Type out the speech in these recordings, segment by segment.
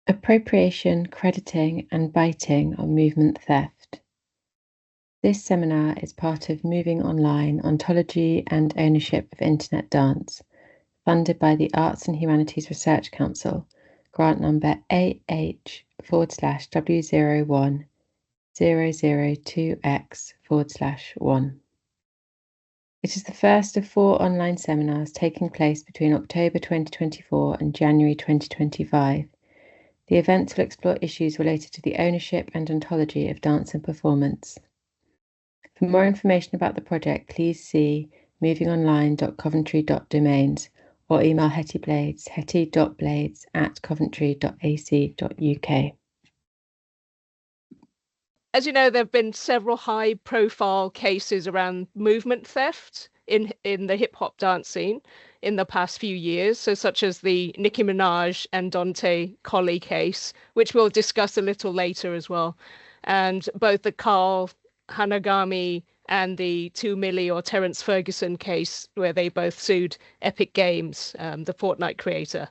Appropriation, Crediting and Biting on Movement Theft. This seminar is part of Moving Online, Ontology and Ownership of Internet Dance, funded by the Arts and Humanities Research Council, grant number AH/W01-002X/1. It is the first of 4 online seminars taking place between October 2024 and January 2025. The events will explore issues related to the ownership and ontology of dance and performance. For more information about the project, please see movingonline.coventry.domains or email Hetty Blades, hetty.blades@coventry.ac.uk. As you know, there have been several high-profile cases around movement theft in the hip-hop dance scene in the past few years, so such as the Nicki Minaj and Dante Colley case, which we'll discuss a little later as well, and both the Carl Hanagami and the 2 Milli or Terence Ferguson case, where they both sued Epic Games, the Fortnite creator.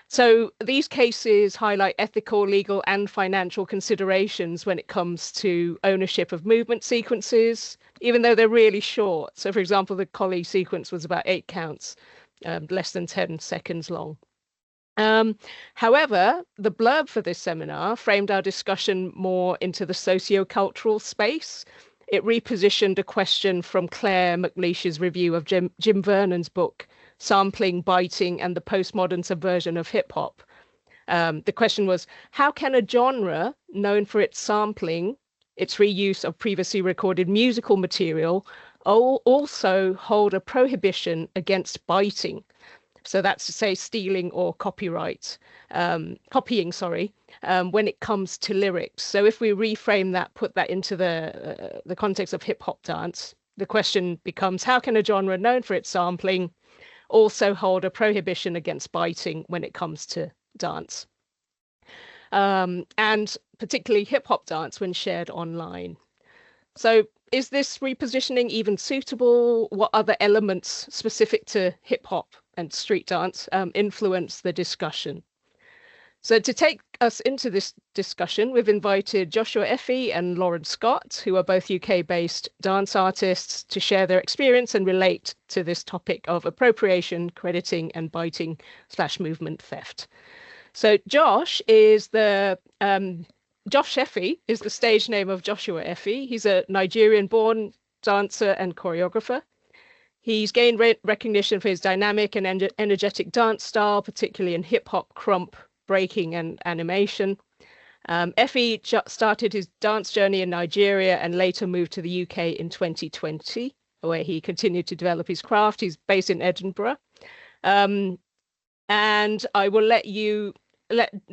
So these cases highlight ethical, legal, and financial considerations when it comes to ownership of movement sequences, even though they're really short. So, for example, the Colley sequence was about 8 counts, less than 10 seconds long. However, the blurb for this seminar framed our discussion more into the socio-cultural space. It repositioned a question from Claire McLeish's review of Jim Vernon's book, Sampling, Biting, and the Postmodern Subversion of Hip Hop. The question was, how can a genre known for its sampling, its reuse of previously recorded musical material, also hold a prohibition against biting? So that's to say stealing or copying, when it comes to lyrics. So if we reframe that, put that into the context of hip hop dance, the question becomes, how can a genre known for its sampling also hold a prohibition against biting when it comes to dance? And particularly hip hop dance when shared online. So is this repositioning even suitable? What other elements specific to hip hop and street dance influence the discussion? So to take us into this discussion, we've invited Joshua Effi and Lauren Scott, who are both UK-based dance artists, to share their experience and relate to this topic of appropriation, crediting, and biting / movement theft. So Josh Effi is the stage name of Joshua Effi. He's a Nigerian-born dancer and choreographer. He's gained recognition for his dynamic and energetic dance style, particularly in hip-hop, krump, breaking, and animation. Effi started his dance journey in Nigeria and later moved to the UK in 2020, where he continued to develop his craft. He's based in Edinburgh. And I will let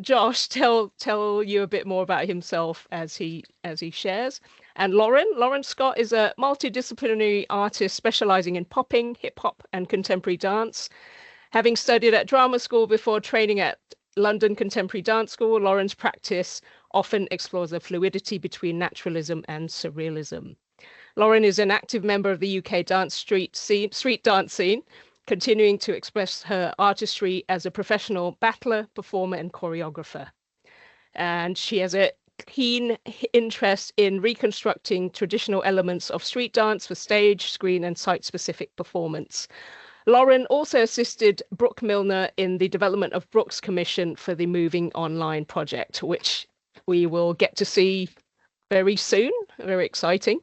Josh tell you a bit more about himself as he shares. And Lauren Scott is a multidisciplinary artist specializing in popping, hip hop, and contemporary dance. Having studied at drama school before training at London Contemporary Dance School, Lauren's practice often explores the fluidity between naturalism and surrealism. Lauren is an active member of the UK street dance scene, continuing to express her artistry as a professional battler, performer, and choreographer. And she has a keen interest in reconstructing traditional elements of street dance for stage, screen, and site-specific performance. Lauren also assisted Brooke Milner in the development of Brooke's commission for the Moving Online project, which we will get to see very soon. Very exciting.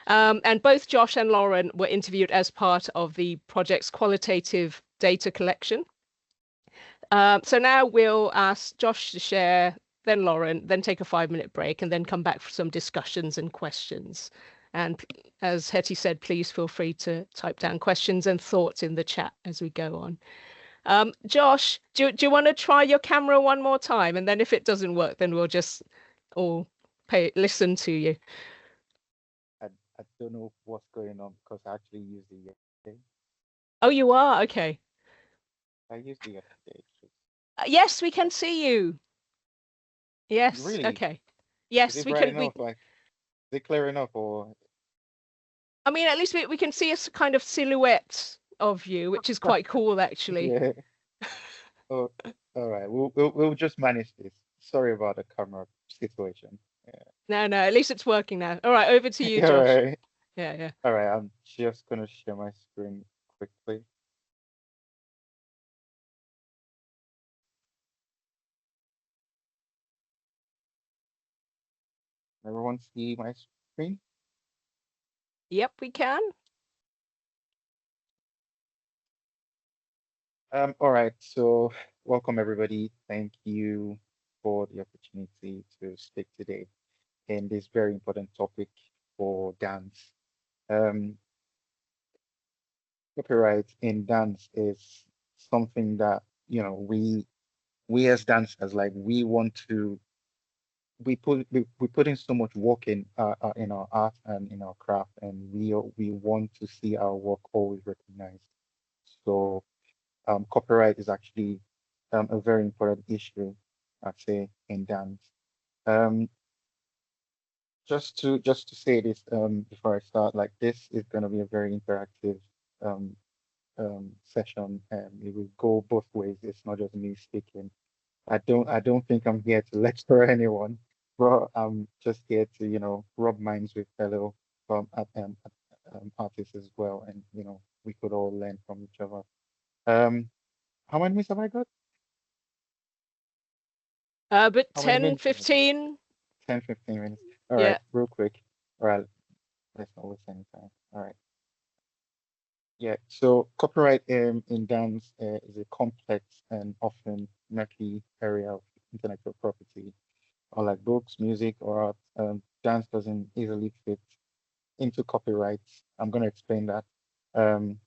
And both Josh and Lauren were interviewed as part of the project's qualitative data collection. So now we'll ask Josh to share, then Lauren, then take a 5-minute break, and then come back for some discussions and questions. And as Hetty said, please feel free to type down questions and thoughts in the chat as we go on. Josh, do you want to try your camera one more time? And then if it doesn't work, then we'll just all listen to you. I don't know what's going on because I actually use the yesterday. Oh, you are? Okay. I used the yesterday. Yes, we can see you. Yes. Really? Okay. Yes, we can. Is it clear enough, or? I mean, at least we can see a kind of silhouette of you, which is quite cool, actually. Yeah. Oh, all right. We'll just manage this. Sorry about the camera situation. No, at least it's working now. All right, over to you, All Josh. right. Yeah. All right. I'm just gonna share my screen quickly. Everyone see my screen? Yep, we can. All right. So welcome everybody. Thank you for the opportunity to speak today in this very important topic for dance. Um, Copyright in dance is something that, we as dancers, like, we want to we put in so much work in our art and in our craft, and we want to see our work always recognized. So copyright is actually a very important issue, I'd say, in dance. Um, just to say this before I start, like, this is going to be a very interactive um, session, and it will go both ways. It's not just me speaking. I don't think I'm here to lecture anyone, but I'm just here to, rub minds with fellow artists as well, and we could all learn from each other. Um, how many minutes have I got? But How many 10, minutes have I got? 15. 10, 15 minutes. All Yeah. right, real quick. All right, let's not waste any time. All right. Yeah, so copyright in dance is a complex and often murky area of intellectual property. Unlike books, music, or art, dance doesn't easily fit into copyrights. I'm going to explain that. Um,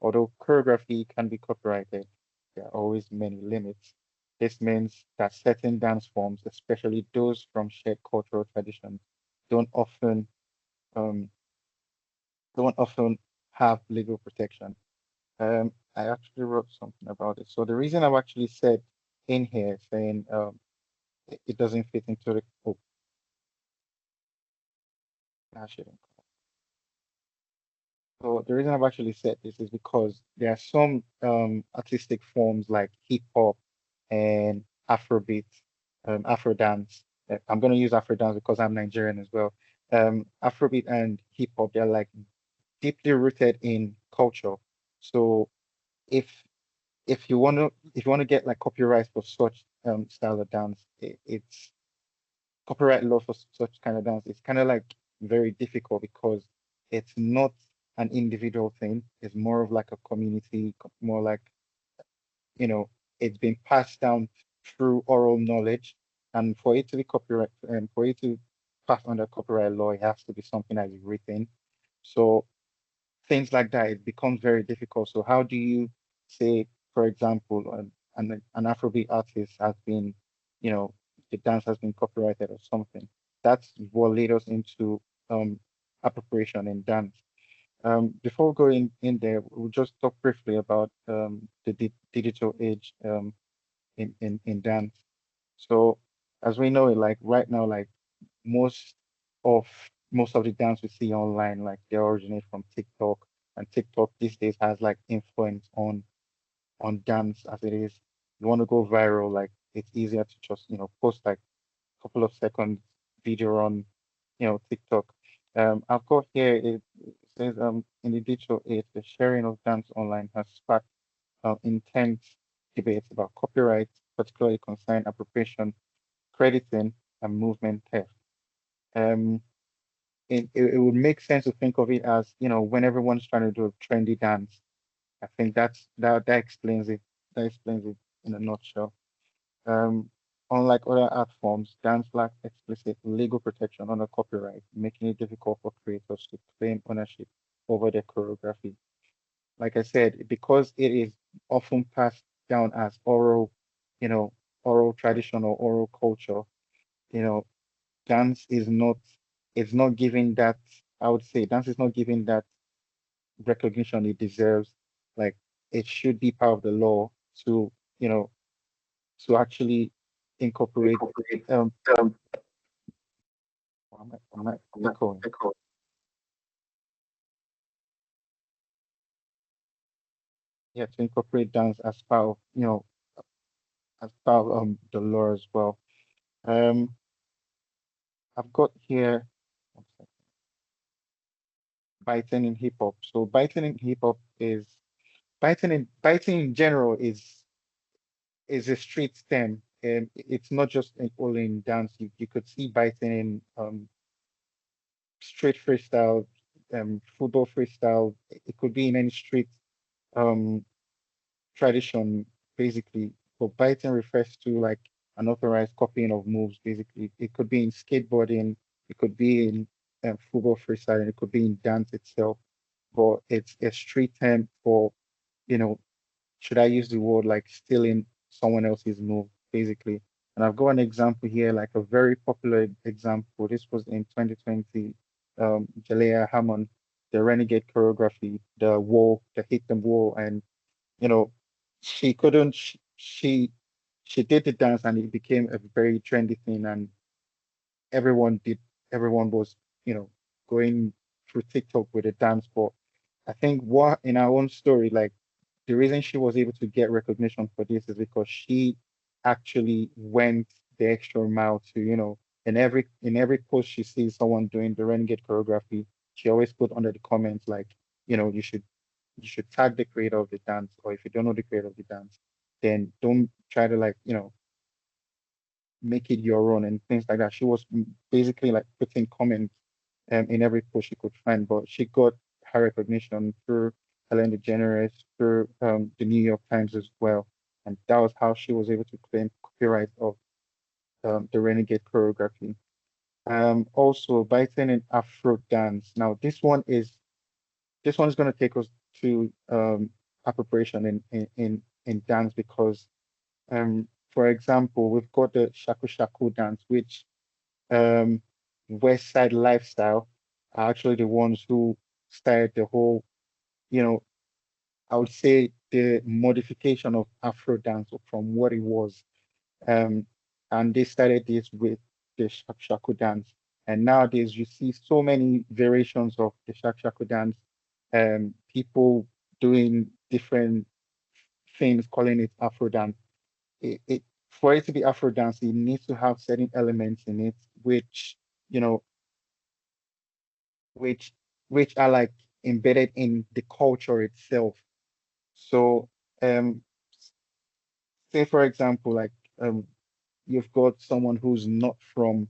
Although choreography can be copyrighted, there are always many limits. This means that certain dance forms, especially those from shared cultural traditions, don't often um, don't often have legal protection. I actually wrote something about it. So the reason I've actually said in here saying it doesn't fit into the I shouldn't. So the reason I've actually said this is because there are some artistic forms like hip hop and Afrobeat, Afro dance. I'm going to use Afro dance because I'm Nigerian as well. Afrobeat and hip hop, they're like deeply rooted in culture. So if if you want to get like copyright for such style of dance, it's copyright law for such kind of dance. It's kind of like very difficult because it's not an individual thing. It's more of like a community, more like, you know, it's been passed down through oral knowledge. And for it to be copyright, and for it to pass under copyright law, it has to be something that is written. So things like that, it becomes very difficult. So how do you say, for example, an Afrobeat artist has been, the dance has been copyrighted or something? That's what led us into appropriation in dance. Before going in there, we'll just talk briefly about the digital age in dance. So as we know, like right now, like most of most of the dance we see online, like they originate from TikTok, and TikTok these days has like influence on dance as it is. You want to go viral, like it's easier to just post like a couple of seconds video on TikTok. I've got here it says in the digital age, the sharing of dance online has sparked intense debates about copyright, particularly concerning appropriation, crediting, and movement theft. Um, it would make sense to think of it as, when everyone's trying to do a trendy dance. I think that explains it. That explains it in a nutshell. Um, Unlike other art forms, dance lacks explicit legal protection under copyright, making it difficult for creators to claim ownership over their choreography. Like I said, because it is often passed down as you know, oral tradition or oral culture, you know, dance is not it's not giving that, I would say dance is not giving that recognition it deserves. Like, it should be part of the law to, you know, to actually incorporate um am I echoing? Yeah, to incorporate dance as part of, as part of the law as well. I've got here biting in hip hop. So biting in hip hop is biting in general is a street term, and it's not just only in dance. You could see biting in street freestyle, football freestyle. It could be in any street um tradition, basically. But biting refers to like unauthorized copying of moves, basically. It could be in skateboarding, it could be in football freestyle, and it could be in dance itself. But it's a street term for, you know, should I use the word like stealing someone else's move, basically? And I've got an example here, like a very popular example. This was in 2020. Jalea Hammond, the Renegade choreography, the wall, the hit the wall, and you know, she couldn't. She did the dance, and it became a very trendy thing, and everyone did. Everyone was, you know, going through TikTok with the dance. But I think what in our own story, like the reason she was able to get recognition for this is because she actually went the extra mile to, you know, in every post she sees someone doing the renegade choreography, she always put under the comments like, you know, you should tag the creator of the dance, or if you don't know the creator of the dance, then don't try to like, you know, make it your own and things like that. She was basically like putting comments in every post she could find, but she got her recognition through Ellen DeGeneres, through the New York Times as well. And that was how she was able to claim copyright of the Renegade choreography. Also, biting in Afro dance. Now, this one is going to take us to appropriation in dance because, for example, we've got the shaku shaku dance, which West Side Lifestyle are actually the ones who started the whole, you know, I would say the modification of Afro dance from what it was. Um, and they started this with the shaku shaku dance. And nowadays you see so many variations of the shaku shaku dance, people doing different things, calling it Afro dance. For it to be Afro dance, it needs to have certain elements in it, which you know, which which are like embedded in the culture itself. So, say for example, like you've got someone who's not from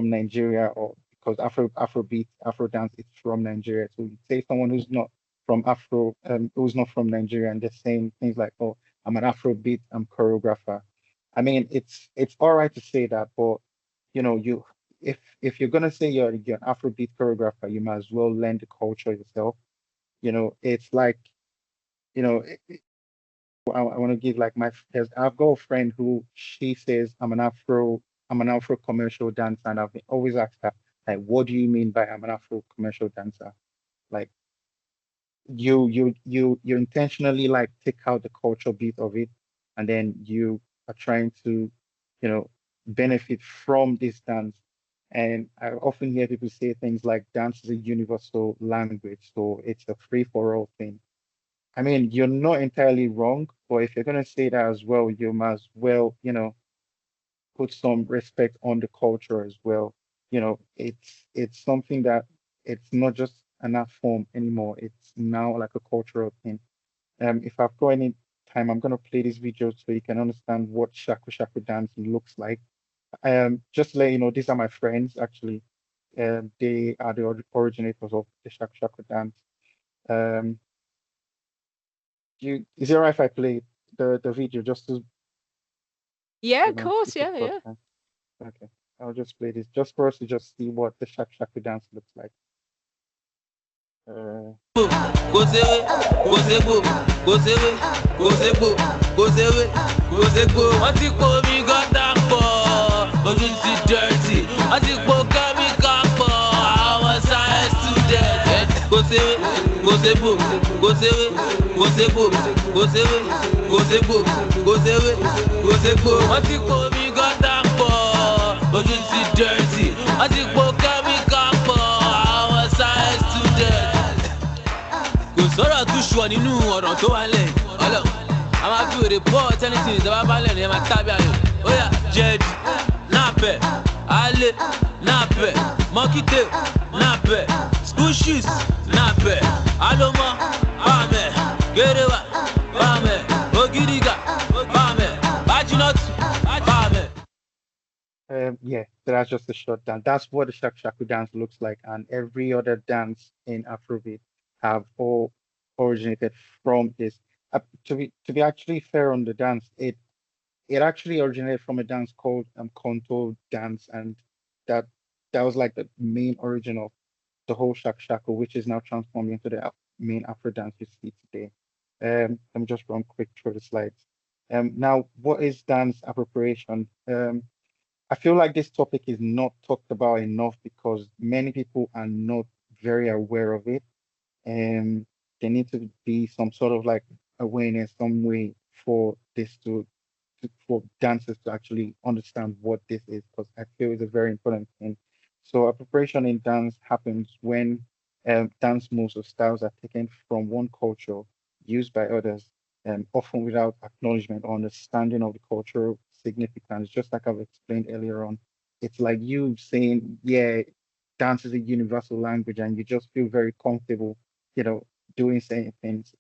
Nigeria, or because Afrobeat, Afro dance is from Nigeria. So you say someone who's not from Nigeria, and they're saying things like, "Oh, I'm an Afrobeat, I'm choreographer." I mean, it's all right to say that, but you if you're gonna say you're an Afrobeat choreographer, you might as well learn the culture yourself. It's like you know, I want to give like I've got a friend who she says I'm an Afro commercial dancer, and I've always asked her like, what do you mean by I'm an Afro commercial dancer? Like you intentionally like take out the culture bit of it, and then you are trying to, benefit from this dance. And I often hear people say things like dance is a universal language, so it's a free for all thing. I mean, you're not entirely wrong, but if you're gonna say that as well, you must well, put some respect on the culture as well. It's something that it's not just an art form anymore. It's now like a cultural thing. If I've got any time, I'm gonna play this video so you can understand what shaku shaku dance looks like. Just to let you know, these are my friends actually. They are the originators of the shaku shaku dance. Um, is it alright if I play the video just to Yeah, of on course. keep it Yeah, yeah. short? Okay, I'll just play this just for us to just see what the shaku shaku dance looks like. Sọ̀rọ̀ tún ṣùọ́ nínú ọ̀rọ̀ tó wà lẹ̀ ọlọ́ I'm happy with the report, anything, the Babylon, and my tabia. Oh, yeah, Jed, Nape, Ale, Nape, Monkey Tail, Nape, School Shoes, Nape, Aloma, Bame, Gerewa, Bame, Ogiriga, Bame, Bajinot, Bame. Yeah, so that's just a short dance. That's what the shaku dance looks like, and every other dance in Afrobeat have all originated from this. To be actually fair on the dance, it actually originated from a dance called contour dance, and that that was like the main origin of the whole shaku, which is now transformed into the main Afro dance you see today. Let me just run quick through the slides. Now, what is dance appropriation? I feel like this topic is not talked about enough because many people are not very aware of it. And there needs to be some sort of like awareness, some way for this for dancers to actually understand what this is, because I feel it's a very important thing. So appropriation in dance happens when dance moves or styles are taken from one culture, used by others, often without acknowledgement or understanding of the cultural significance. Just like I've explained earlier on, it's like you saying, yeah, dance is a universal language, and you just feel very comfortable, you know, doing certain things.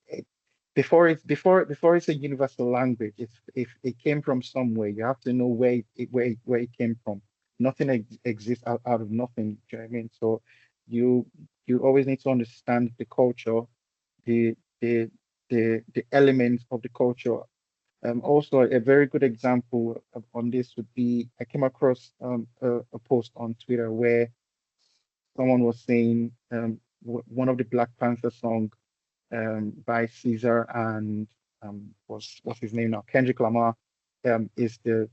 Before it's a universal language, it's if it came from somewhere, you have to know where it came from. Nothing exists out of nothing. Do you know what I mean? So you you always need to understand the culture, the the the elements of the culture. Also, a very good example on this would be I came across a post on Twitter where someone was saying one of the Black Panther song by Caesar and what's his name now? Kendrick Lamar is the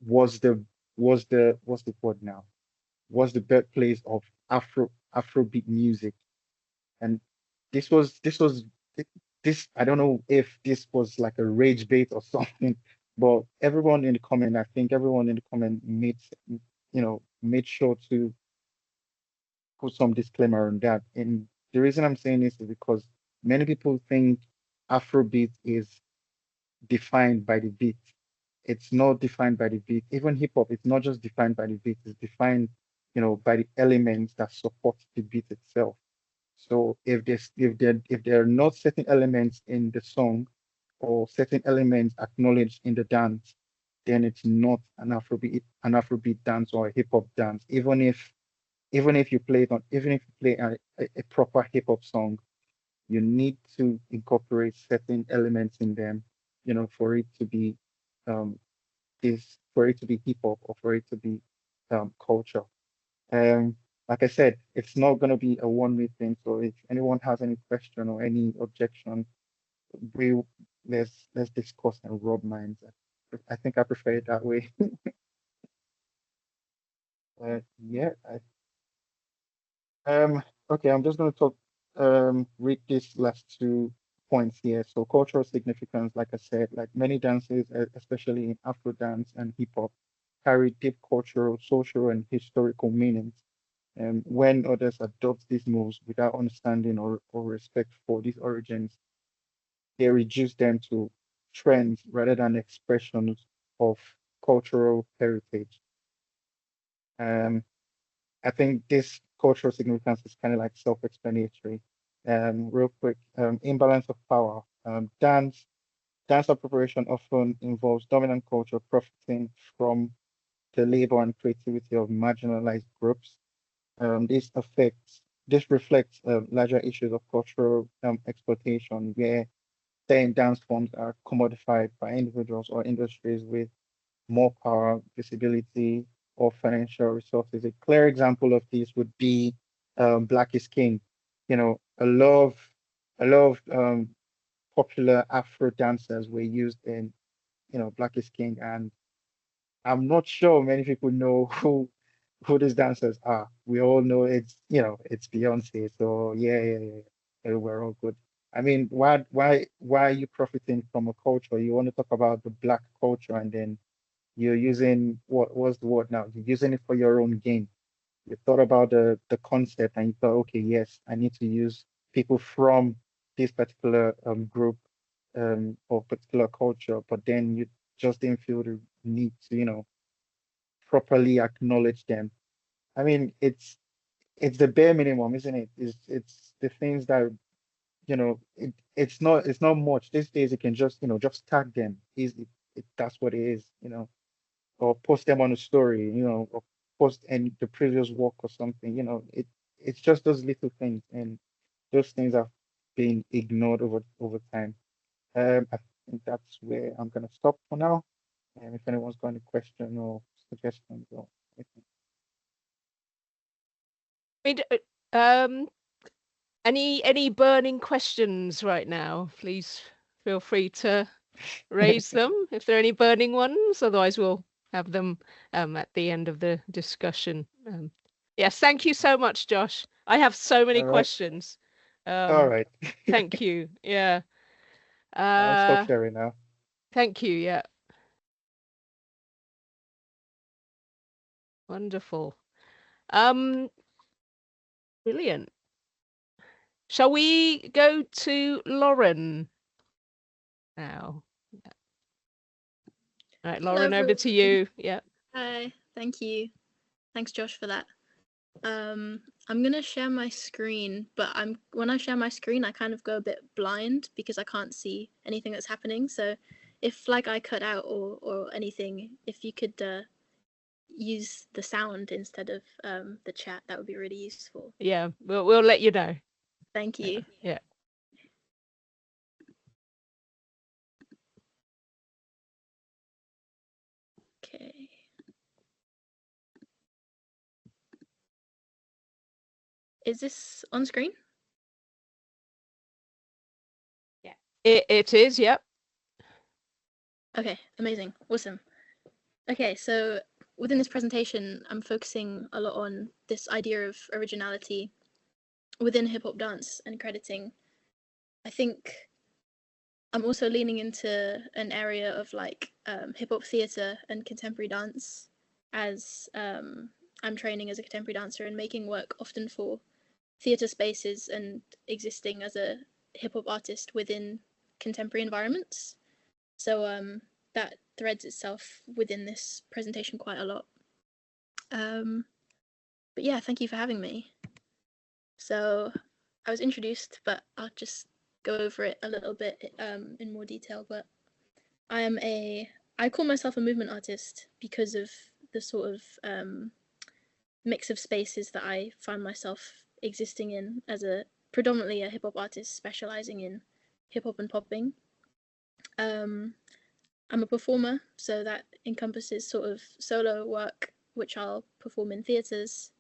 was the what's the word now? Was the birthplace of Afrobeat music. And this was this I don't know if this was like a rage bait or something, but everyone in the comment, I think everyone in the comment made sure to put some disclaimer on that. And the reason I'm saying this is because many people think Afrobeat is defined by the beat. It's not defined by the beat. Even hip hop, it's not just defined by the beat, it's defined, by the elements that support the beat itself. So if there are not certain elements in the song or certain elements acknowledged in the dance, then it's not an Afrobeat dance or a hip hop dance. Even if you play it on even if you play a proper hip hop song, you need to incorporate certain elements in them, for it to be um for it to be hip hop or for it to be culture. Um, like I said, it's not gonna be a one-way thing. So if anyone has any question or any objection, we let's discuss and rub minds. I think I prefer it that way. Yeah. Okay, I'm just gonna read these last 2 points here. So cultural significance, like I said, like many dances, especially in Afro dance and hip hop, carry deep cultural, social, and historical meanings. And when others adopt these moves without understanding or respect for these origins, they reduce them to trends rather than expressions of cultural heritage. Um, I think this cultural significance is kind of like self-explanatory. Real quick, imbalance of power. Dance appropriation often involves dominant culture profiting from the labor and creativity of marginalized groups. This reflects larger issues of cultural exploitation, where certain dance forms are commodified by individuals or industries with more power, visibility, or financial resources. A clear example of this would be Black is King. A lot of popular Afro dancers were used in Black is King, and I'm not sure many people know who these dancers are. We all know it's Beyonce. So yeah, yeah, yeah, yeah, we're all good. I mean, why are you profiting from a culture? You want to talk about the Black culture, and then you're using what's the word now? You're using it for your own gain. You thought about the concept, and you thought, okay, yes, I need to use people from this particular group of particular culture, but then you just didn't feel the need to, properly acknowledge them. I mean, it's the bare minimum, isn't it? It's the things that, it's not much. These days you can just, just tag them easily. That's what it is, or post them on a story, or post and the previous work or something, it's just those little things, and those things have been ignored over time. I think that's where I'm gonna stop for now. And if anyone's got any question or suggestions or anything. Any burning questions right now? Please feel free to raise them if there are any burning ones. Otherwise, we'll have them at the end of the discussion. Yes, thank you so much, Josh. I have so many All right. questions. All right. Thank you. Yeah. I'll stop sharing now. Thank you. Yeah. Wonderful. Brilliant. Shall we go to Lauren now? All right, Lauren, over to you. Yeah. Hi, thank you. Thanks, Josh, for that. I'm gonna share my screen, but when I share my screen, I kind of go a bit blind because I can't see anything that's happening. So if like I cut out or anything, if you could use the sound instead of the chat, that would be really useful. Yeah, we'll let you know. Thank you. Yeah. Okay. Is this on screen? Yeah. It is, yep. Okay, amazing. Awesome. Okay, so within this presentation, I'm focusing a lot on this idea of originality within hip-hop dance and crediting. I think I'm also leaning into an area of like hip-hop theatre and contemporary dance, as I'm training as a contemporary dancer and making work often for theatre spaces and existing as a hip-hop artist within contemporary environments. So that threads itself within this presentation quite a lot. But yeah, thank you for having me. So I was introduced, but I'll just go over it a little bit in more detail. But I call myself a movement artist because of the sort of mix of spaces that I find myself existing in as predominantly a hip hop artist specializing in hip hop and popping. I'm a performer, so that encompasses sort of solo work, which I'll perform in theatres,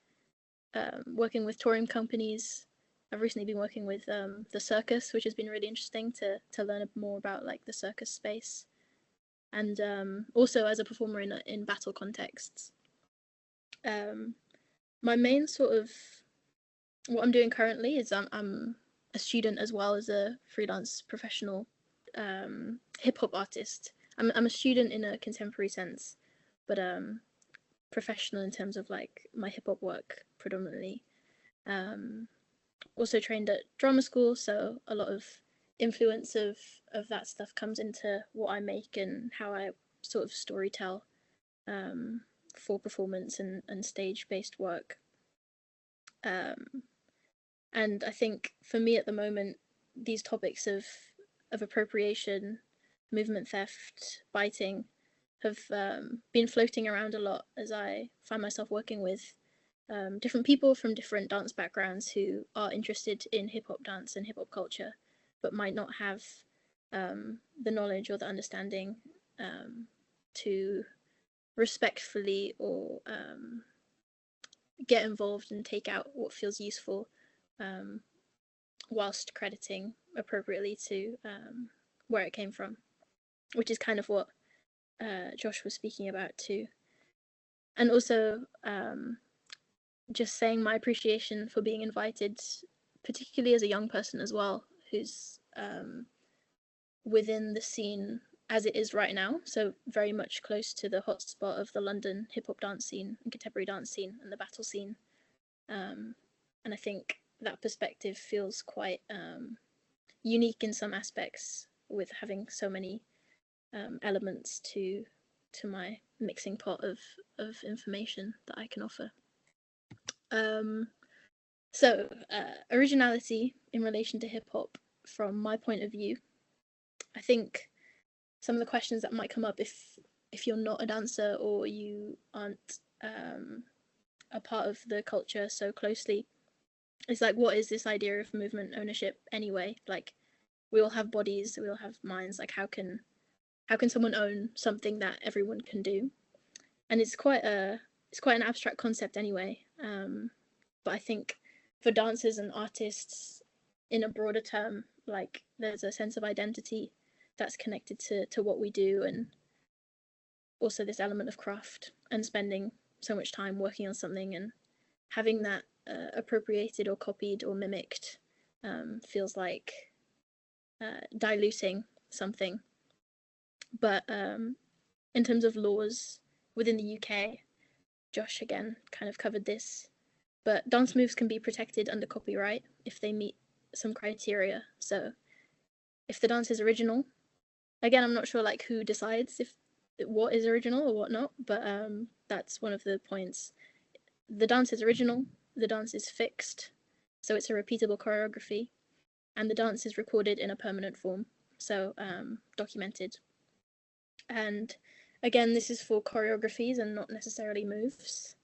working with touring companies. I've recently been working with the circus, which has been really interesting to learn more about like the circus space, and also as a performer in battle contexts. My main sort of what I'm doing currently is I'm a student as well as a freelance professional hip hop artist. I'm a student in a contemporary sense, but professional in terms of like my hip hop work predominantly. Also trained at drama school, so a lot of influence of that stuff comes into what I make and how I sort of storytell for performance and stage-based work. And I think for me at the moment, these topics of appropriation, movement theft, biting have been floating around a lot as I find myself working with different people from different dance backgrounds who are interested in hip-hop dance and hip-hop culture, but might not have the knowledge or the understanding to respectfully or get involved and take out what feels useful whilst crediting appropriately to where it came from, which is kind of what Josh was speaking about too. And also just saying my appreciation for being invited, particularly as a young person as well, who's within the scene as it is right now, so very much close to the hotspot of the London hip-hop dance scene and contemporary dance scene and the battle scene. And I think that perspective feels quite unique in some aspects with having so many elements to my mixing pot of information that I can offer. So originality in relation to hip hop, from my point of view, I think some of the questions that might come up if you're not a dancer or you aren't a part of the culture so closely, is like, what is this idea of movement ownership anyway? Like, we all have bodies, we all have minds. Like, how can someone own something that everyone can do? And it's quite an abstract concept anyway. But I think for dancers and artists, in a broader term, like, there's a sense of identity that's connected to what we do, and also this element of craft and spending so much time working on something and having that appropriated or copied or mimicked feels like diluting something. But in terms of laws within the UK, Josh again kind of covered this, but dance moves can be protected under copyright if they meet some criteria. So if the dance is original, again, I'm not sure like who decides if what is original or what not, but that's one of the points. The dance is original, the dance is fixed, so it's a repeatable choreography, and the dance is recorded in a permanent form, so documented. And again, this is for choreographies and not necessarily moves.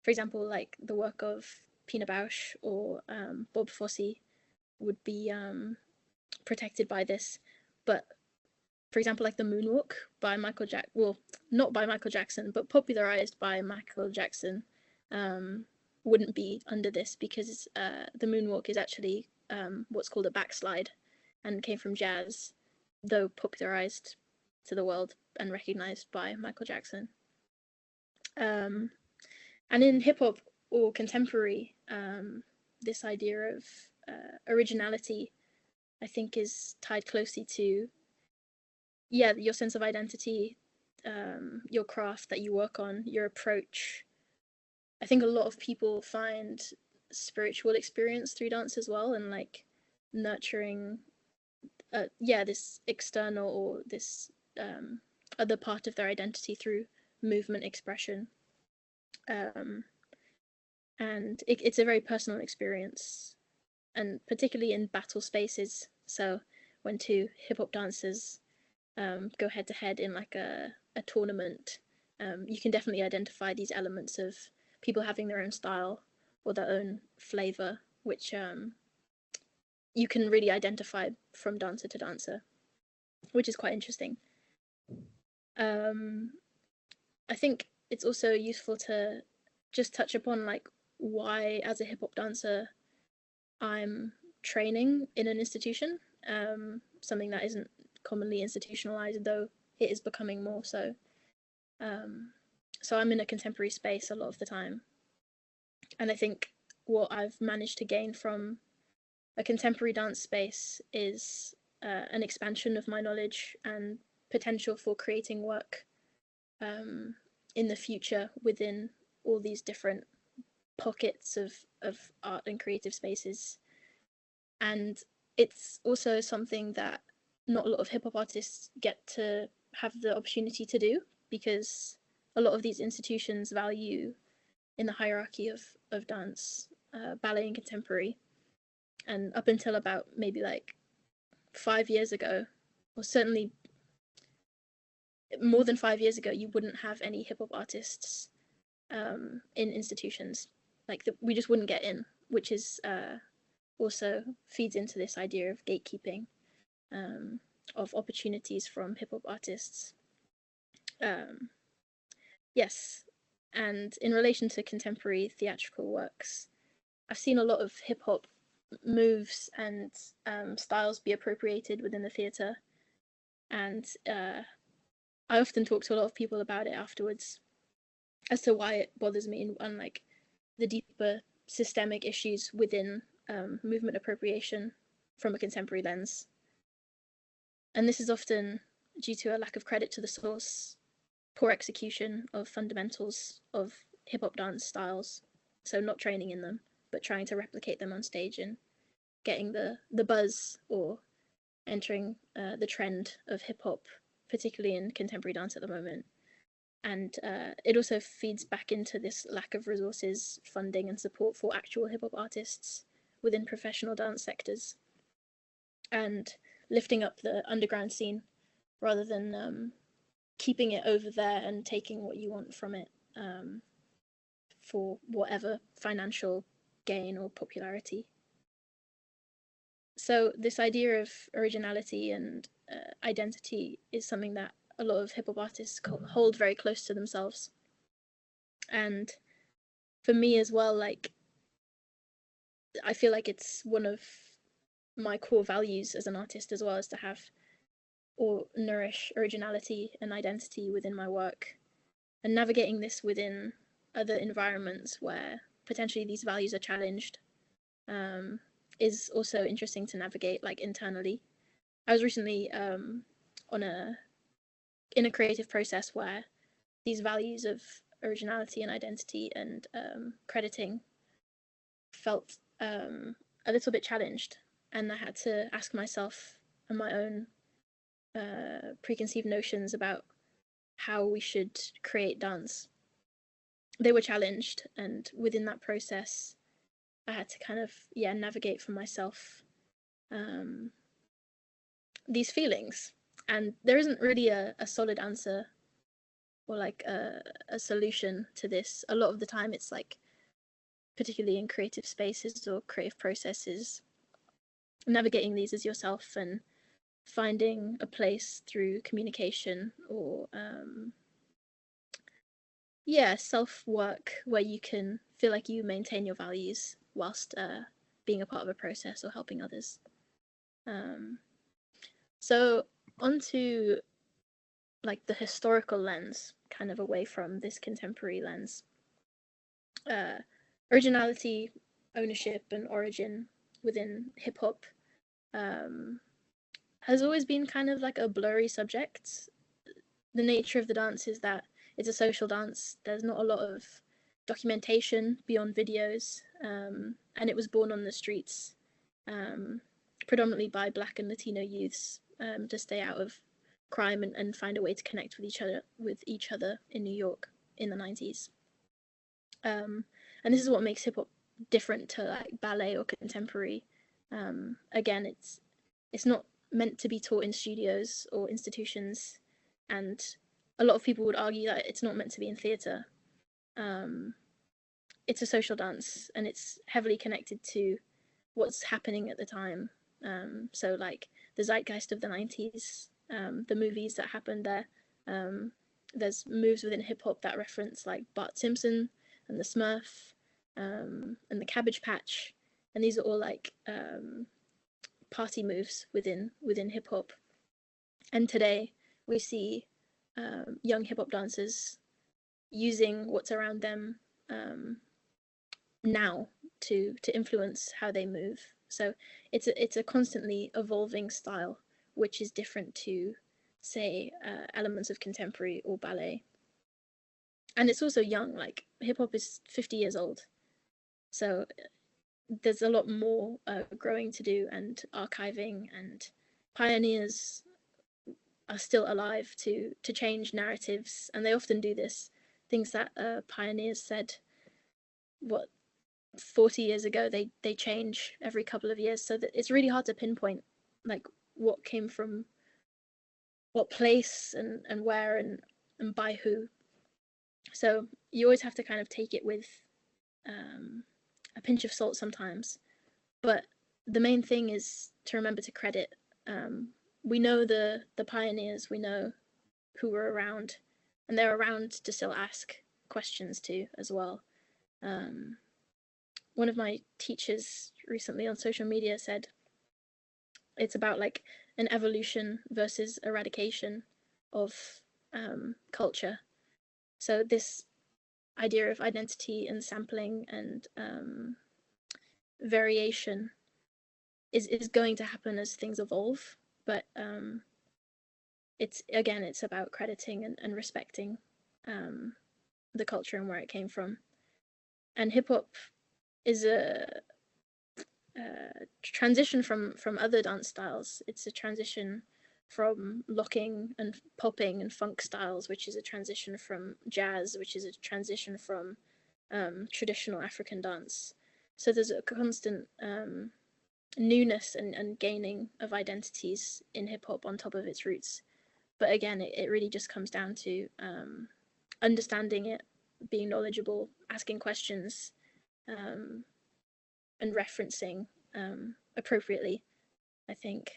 For example, like the work of Pina Bausch or Bob Fosse would be protected by this. But for example, like the moonwalk by Michael Jackson, well, not by Michael Jackson, but popularized by Michael Jackson, wouldn't be under this, because the moonwalk is actually what's called a backslide and came from jazz, though popularized to the world and recognized by Michael Jackson. And in hip hop or contemporary, this idea of originality, I think, is tied closely to, your sense of identity, your craft that you work on, your approach. I think a lot of people find spiritual experience through dance as well, and like nurturing, this external or this other part of their identity through movement expression. And it's a very personal experience, and particularly in battle spaces. So when two hip-hop dancers go head to head in like a tournament, you can definitely identify these elements of people having their own style or their own flavor, which you can really identify from dancer to dancer, which is quite interesting. I think it's also useful to just touch upon like why, as a hip-hop dancer, I'm training in an institution, something that isn't commonly institutionalized, though it is becoming more so. So I'm in a contemporary space a lot of the time, and I think what I've managed to gain from a contemporary dance space is an expansion of my knowledge and potential for creating work in the future within all these different pockets of art and creative spaces. And it's also something that not a lot of hip-hop artists get to have the opportunity to do, because a lot of these institutions value, in the hierarchy of dance, ballet and contemporary. And up until about maybe like 5 years ago, or certainly more than 5 years ago, you wouldn't have any hip-hop artists in institutions. Like we just wouldn't get in, which is also feeds into this idea of gatekeeping, of opportunities from hip-hop artists. Yes, and in relation to contemporary theatrical works, I've seen a lot of hip-hop moves and styles be appropriated within the theatre, and I often talk to a lot of people about it afterwards as to why it bothers me, and like the deeper systemic issues within movement appropriation from a contemporary lens. And this is often due to a lack of credit to the source, poor execution of fundamentals of hip-hop dance styles, so not training in them, but trying to replicate them on stage and getting the buzz or entering the trend of hip hop, particularly in contemporary dance at the moment. And it also feeds back into this lack of resources, funding, and support for actual hip hop artists within professional dance sectors, and lifting up the underground scene rather than keeping it over there and taking what you want from it for whatever financial gain or popularity. So this idea of originality and identity is something that a lot of hip-hop artists hold very close to themselves. And for me as well, like, I feel like it's one of my core values as an artist as well, is to have or nourish originality and identity within my work, and navigating this within other environments where potentially these values are challenged is also interesting to navigate, like internally. I was recently in a creative process where these values of originality and identity and crediting felt a little bit challenged, and I had to ask myself and my own preconceived notions about how we should create dance. They were challenged, and within that process I had to kind of navigate for myself these feelings. And there isn't really a solid answer or like a solution to this. A lot of the time it's like, particularly in creative spaces or creative processes, navigating these as yourself and finding a place through communication or self-work where you can feel like you maintain your values whilst being a part of a process or helping others. So onto like the historical lens, kind of away from this contemporary lens. Originality, ownership, and origin within hip-hop has always been kind of like a blurry subject. The nature of the dance is that it's a social dance. There's not a lot of documentation beyond videos, and it was born on the streets, predominantly by Black and Latino youths, to stay out of crime and find a way to connect with each other in New York in the 90s. And this is what makes hip hop different to like ballet or contemporary. Again, it's not meant to be taught in studios or institutions, and a lot of people would argue that it's not meant to be in theatre. It's a social dance, and it's heavily connected to what's happening at the time. So like the zeitgeist of the 90s, the movies that happened there. There's moves within hip hop that reference like Bart Simpson and the Smurf, and the Cabbage Patch, and these are all like party moves within hip hop. And today we see young hip hop dancers using what's around them now to influence how they move. So it's a constantly evolving style, which is different to, say, elements of contemporary or ballet. And it's also young, like hip hop is 50 years old. So there's a lot more growing to do, and archiving, and pioneers are still alive to change narratives. And they often do this, things that pioneers said, 40 years ago, they change every couple of years. So that it's really hard to pinpoint like what came from what place and where and by who. So you always have to kind of take it with a pinch of salt sometimes. But the main thing is to remember to credit. We know the pioneers, we know who were around, and they're around to still ask questions too as well. One of my teachers recently on social media said it's about like an evolution versus eradication of culture. So this idea of identity and sampling and variation is going to happen as things evolve, but it's about crediting and respecting the culture and where it came from. And hip hop is transition from other dance styles. It's a transition from locking and popping and funk styles, which is a transition from jazz, which is a transition from traditional African dance. So there's a constant newness and gaining of identities in hip hop on top of its roots. But again, it really just comes down to understanding it, being knowledgeable, asking questions, and referencing appropriately, I think.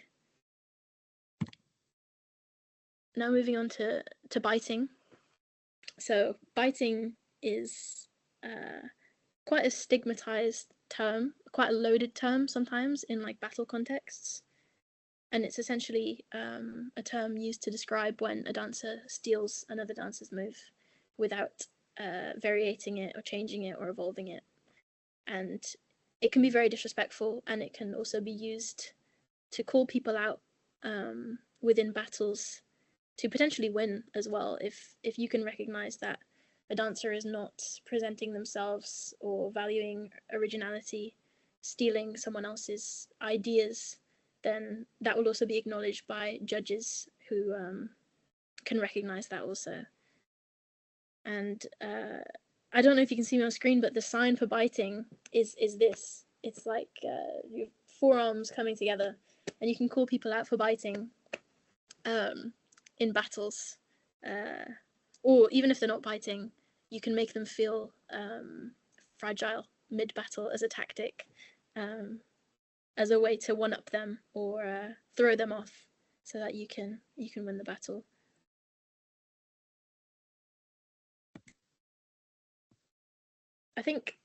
Now moving on to biting. So biting is quite a stigmatized term, quite a loaded term sometimes in like battle contexts. And it's essentially a term used to describe when a dancer steals another dancer's move without variating it or changing it or evolving it. And it can be very disrespectful, and it can also be used to call people out within battles to potentially win as well. If you can recognize that a dancer is not presenting themselves or valuing originality, stealing someone else's ideas, then that will also be acknowledged by judges who can recognize that also. And I don't know if you can see me on screen, but the sign for biting is this. It's like your forearms coming together, and you can call people out for biting in battles, or even if they're not biting, you can make them feel fragile mid-battle as a tactic, as a way to one-up them or throw them off, so that you can win the battle. I think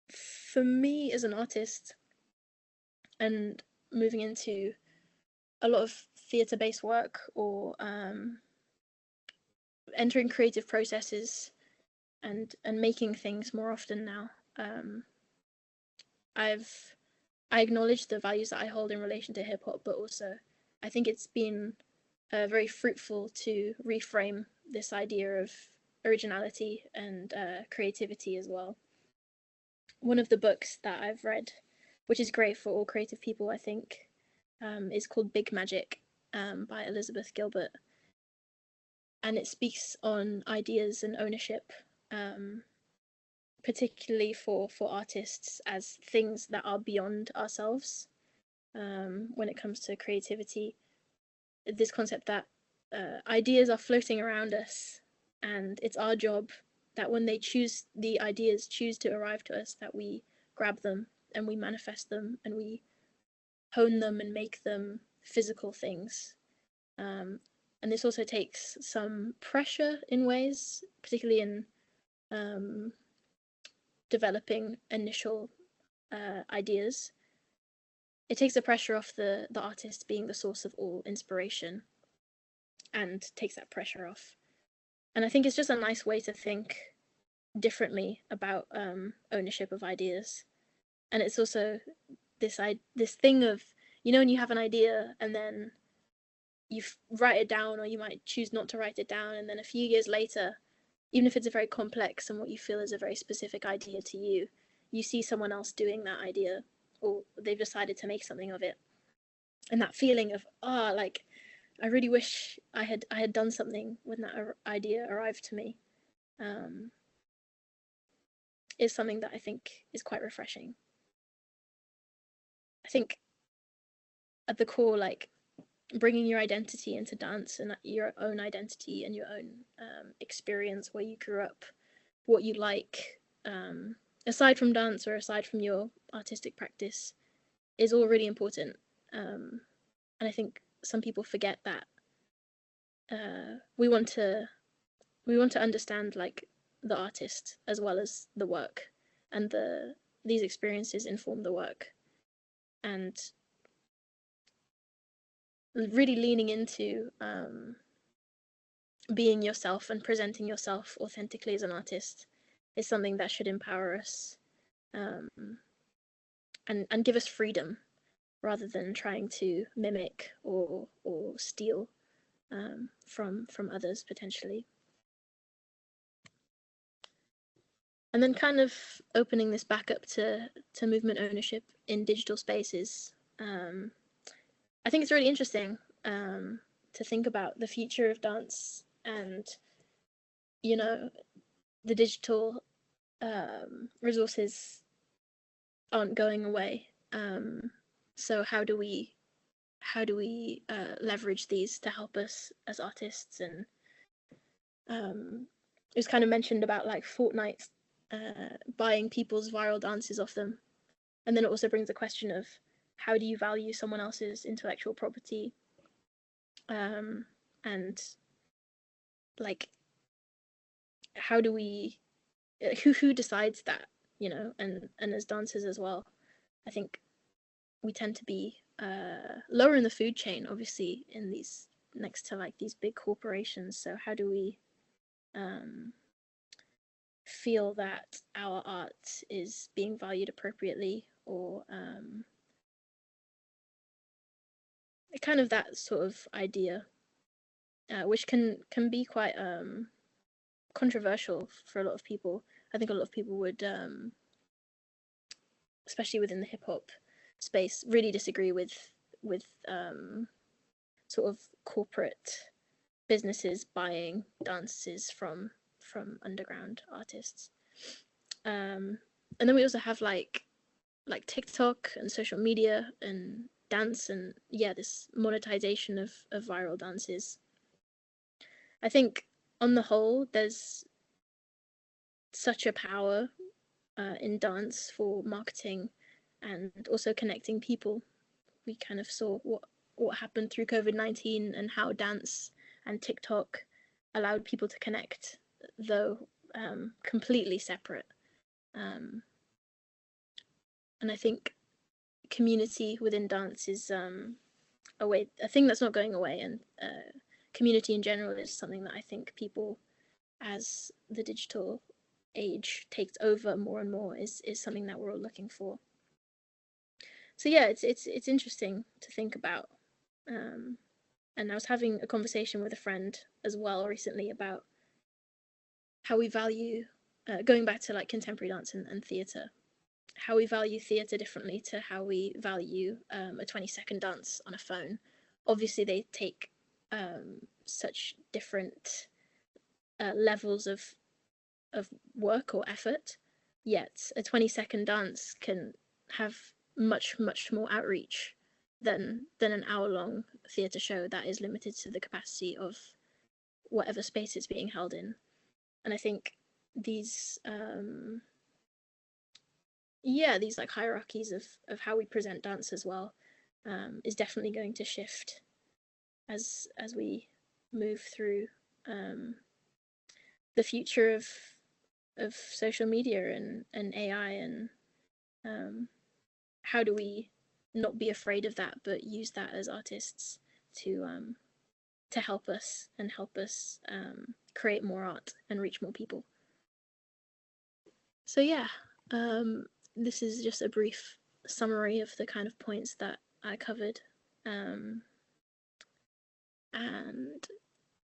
for me as an artist, and moving into a lot of theatre-based work or entering creative processes and making things more often now, I acknowledge the values that I hold in relation to hip-hop, but also I think it's been very fruitful to reframe this idea of originality and creativity as well. One of the books that I've read, which is great for all creative people, I think, is called Big Magic by Elizabeth Gilbert. And it speaks on ideas and ownership, particularly for artists, as things that are beyond ourselves when it comes to creativity. This concept that ideas are floating around us, and it's our job that when the ideas choose to arrive to us, that we grab them and we manifest them and we hone them and make them physical things. And this also takes some pressure in ways, particularly in developing initial ideas. It takes the pressure off the artist being the source of all inspiration, and takes that pressure off. And I think it's just a nice way to think differently about ownership of ideas. And it's also this thing of, when you have an idea and then you write it down, or you might choose not to write it down, and then a few years later, even if it's a very complex and what you feel is a very specific idea to you, you see someone else doing that idea, or they've decided to make something of it, and that feeling of like, I really wish I had done something when that idea arrived to me, is something that I think is quite refreshing. I think at the core, like, bringing your identity into dance, and your own identity and your own experience, where you grew up, what you like, aside from dance or aside from your artistic practice, is all really important. And I think some people forget that we want to understand, like, the artist as well as the work, and these experiences inform the work, and really leaning into being yourself and presenting yourself authentically as an artist is something that should empower us, and give us freedom, rather than trying to mimic or steal from others potentially. And then kind of opening this back up to movement ownership in digital spaces. I think it's really interesting to think about the future of dance and, you know, the digital resources aren't going away. So how do we leverage these to help us as artists? And it was kind of mentioned about like Fortnite buying people's viral dances off them, and then it also brings the question of how do you value someone else's intellectual property, and like how do we who decides that, you know? And as dancers as well, I think we tend to be lower in the food chain, obviously, in these next to like these big corporations. So how do we feel that our art is being valued appropriately, or kind of that sort of idea, which can be quite controversial for a lot of people. I think a lot of people would, especially within the hip hop space, really disagree with sort of corporate businesses buying dances from underground artists. And then we also have like TikTok and social media and dance, and yeah, this monetization of viral dances. I think on the whole, there's such a power in dance for marketing and also connecting people. We kind of saw what happened through COVID-19 and how dance and TikTok allowed people to connect, though completely separate. And I think community within dance is a thing that's not going away, and community in general is something that I think people, as the digital age takes over more and more, is something that we're all looking for. So yeah, it's interesting to think about. And I was having a conversation with a friend as well recently about how we value, going back to like contemporary dance and theatre, how we value theatre differently to how we value a 20-second dance on a phone. Obviously, they take such different levels of work or effort, yet a 20-second dance can have much more outreach than an hour-long theatre show that is limited to the capacity of whatever space it's being held in. And I think these these like hierarchies of how we present dance as well is definitely going to shift as we move through the future of social media and AI, and how do we not be afraid of that, but use that as artists to help us create more art and reach more people. So yeah, this is just a brief summary of the kind of points that I covered, and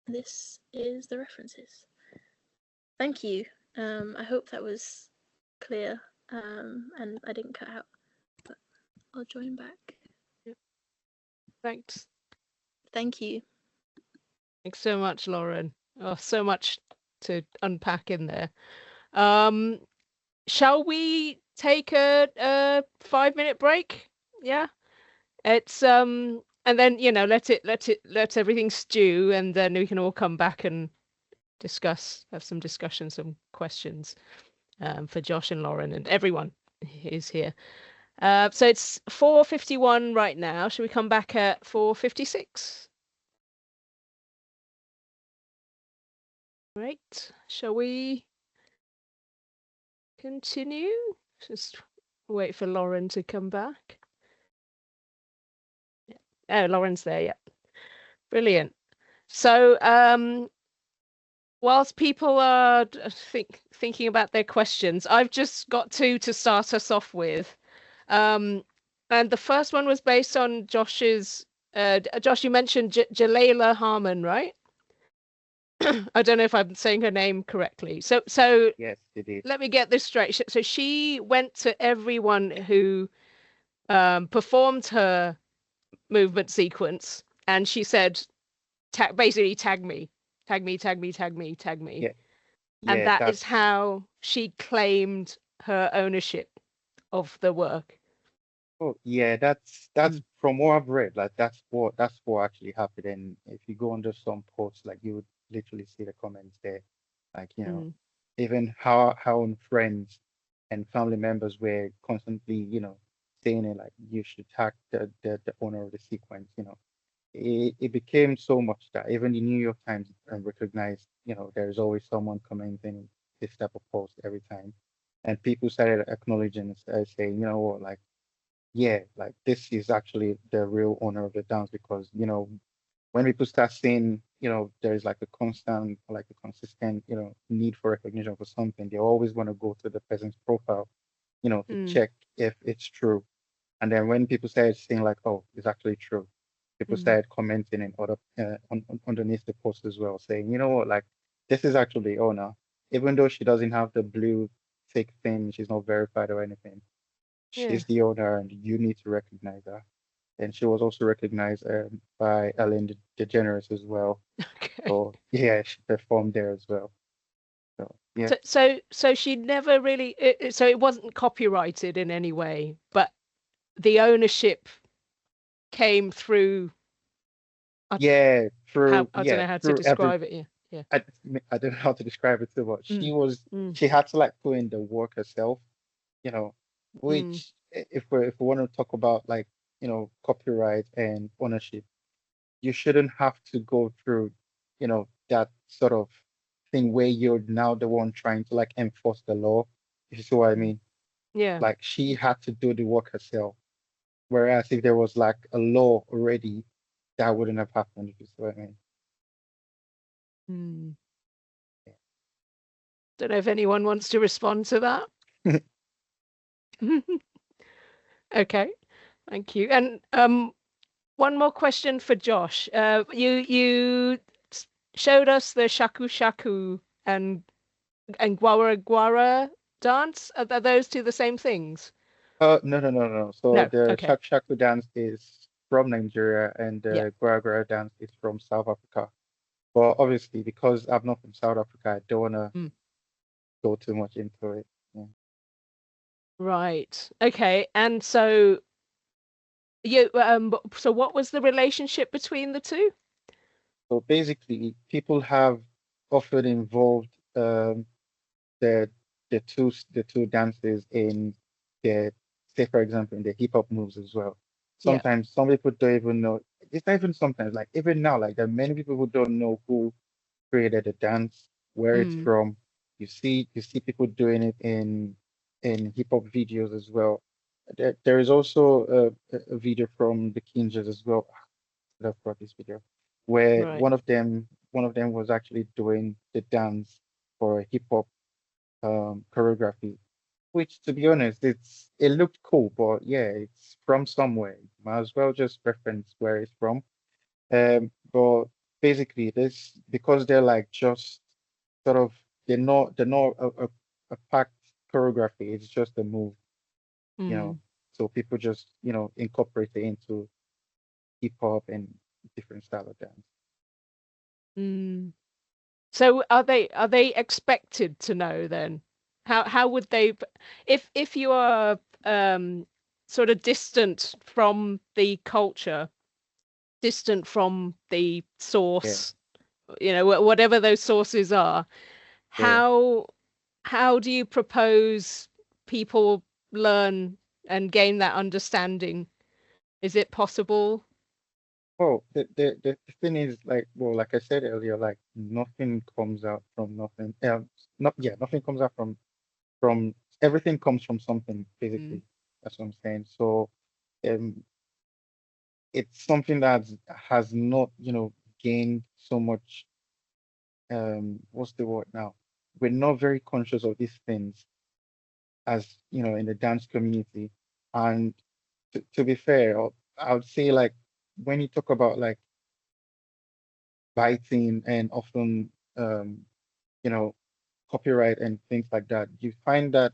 this is the references. Thank you. I hope that was clear, and I didn't cut out, but I'll join back. Yep. Thanks. Thank you. Thanks so much, Lauren. Oh, so much to unpack in there. Shall we take a 5-minute break? Yeah. It's and then, you know, let everything stew, and then we can all come back and have some discussion, some questions for Josh and Lauren and everyone who's here. So it's 4:51 right now. Should we come back at 4:56? Great. Shall we continue? Just wait for Lauren to come back. Oh, Lauren's there. Yeah. Brilliant. So whilst people are thinking about their questions, I've just got two to start us off with. And the first one was based on Josh's, Josh, you mentioned Jalailah Harmon, right? I don't know if I'm saying her name correctly. So Yes, it is. let me get this straight. So she went to everyone who performed her movement sequence, and she said, basically, tag me, tag me, tag me, tag me, tag me. Yeah. And Yeah, that is how she claimed her ownership of the work. oh yeah, that's from what I've read, like that's what actually happened. And if you go under some posts, like you would literally see the comments there. Like, even how own friends and family members were constantly, saying it like you should tag the owner of the sequence, it became so much that even the New York Times recognized, there's always someone commenting this type of post every time. And people started acknowledging and started saying, you know what, like, yeah, like this is actually the real owner of the dance because, when people start seeing, there's like a constant, like a consistent, need for recognition for something, they always want to go to the person's profile, to check if it's true. And then when people started saying like, oh, it's actually true, people started commenting in other underneath the post as well, saying, you know what, like this is actually the owner, even though she doesn't have the blue fake thing, she's not verified or anything. Yeah. She's the owner, and you need to recognize her. And she was also recognized by Ellen DeGeneres as well. Okay. So yeah, she performed there as well. So yeah. So she never really. So it wasn't copyrighted in any way, but the ownership came through. Yeah, I don't know how to describe it. Yeah. I don't know how to describe it too much. Mm. She had to like put in the work herself, which if we want to talk about like, copyright and ownership, you shouldn't have to go through, that sort of thing where you're now the one trying to like enforce the law. If you see what I mean? Yeah. Like she had to do the work herself. Whereas if there was like a law already, that wouldn't have happened, if you see what I mean. Don't know if anyone wants to respond to that. Okay, thank you. And one more question for Josh. You showed us the shaku shaku and guara guara dance. Are those two the same things? No. So No. the Okay. shaku dance is from Nigeria and the gwagwara dance is from South Africa. But obviously, because I'm not from South Africa, I don't want to go too much into it. Yeah. Right. Okay. And so so what was the relationship between the two? So basically, people have often involved the two dances in the, say for example, in the hip hop moves as well. Sometimes some people don't even know. It's not even sometimes, like even now, like there are many people who don't know who created the dance, where it's from. You see people doing it in hip hop videos as well. There is also a video from the Kinjas as well. I've brought this video where one of them was actually doing the dance for a hip hop choreography, which to be honest, it looked cool, but yeah, it's from somewhere. Might as well just reference where it's from. But basically, this because they're like just sort of they're not a packed choreography. It's just a move, So people just incorporate it into hip hop and different style of dance. So are they expected to know then? How would they, if you are sort of distant from the culture, distant from the source, whatever those sources are, how do you propose people learn and gain that understanding? Is it possible? Well, the thing is like, well, like I said earlier, like nothing comes out from nothing. Nothing comes out from everything comes from something, basically. That's what I'm saying. So it's something that has not, gained so much what's the word now? We're not very conscious of these things as, in the dance community. And to be fair, I would say like when you talk about like biting and often you know, copyright and things like that, you find that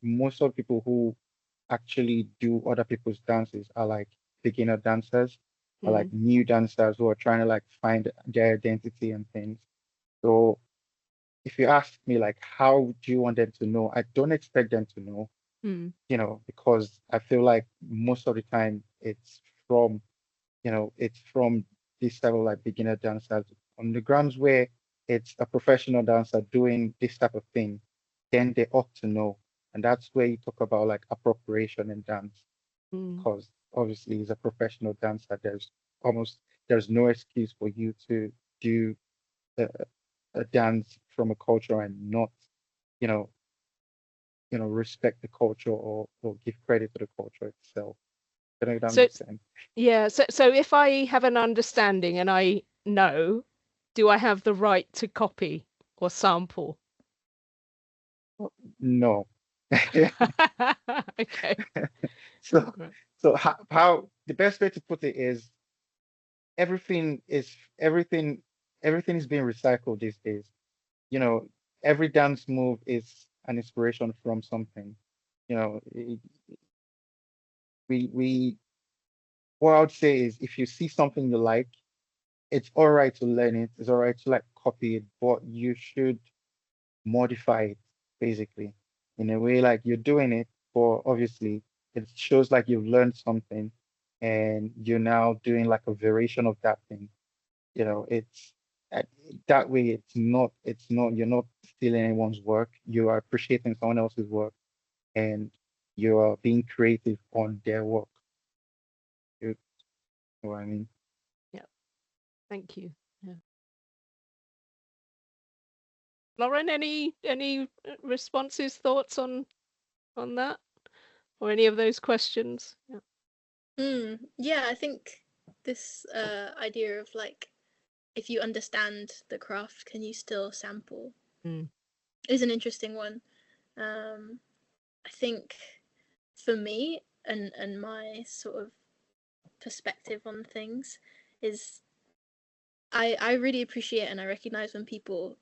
most of the people who actually do other people's dances are like beginner dancers, or like new dancers who are trying to like find their identity and things. So if you ask me like how do you want them to know, I don't expect them to know, because I feel like most of the time from it's from this type of like beginner dancers on the grounds where it's a professional dancer doing this type of thing, then they ought to know. And that's where you talk about like appropriation in dance, because obviously as a professional dancer, there's no excuse for you to do a, a dance from a culture and not, you know, respect the culture or give credit to the culture itself. I don't know if that So makes sense. yeah, so if I have an understanding and I know, do I have the right to copy or sample? No. Okay. So, Right. so how the best way to put it is everything is everything everything is being recycled these days. You know, every dance move is an inspiration from something. You know, we what I would say is if you see something you like, it's all right to learn it. It's all right to like copy it, but you should modify it basically in a way like you're doing it, but obviously it shows like you've learned something and you're now doing like a variation of that thing. It's uh, that way it's not you're not stealing anyone's work. You are appreciating someone else's work and you are being creative on their work. You know what I mean? Yeah. Thank you. Yeah. Lauren, any responses, thoughts on that, or any of those questions? Yeah. Yeah, I think this idea of like, if you understand the craft, can you still sample? Is an interesting one. I think for me and my sort of perspective on things is I really appreciate and I recognize when people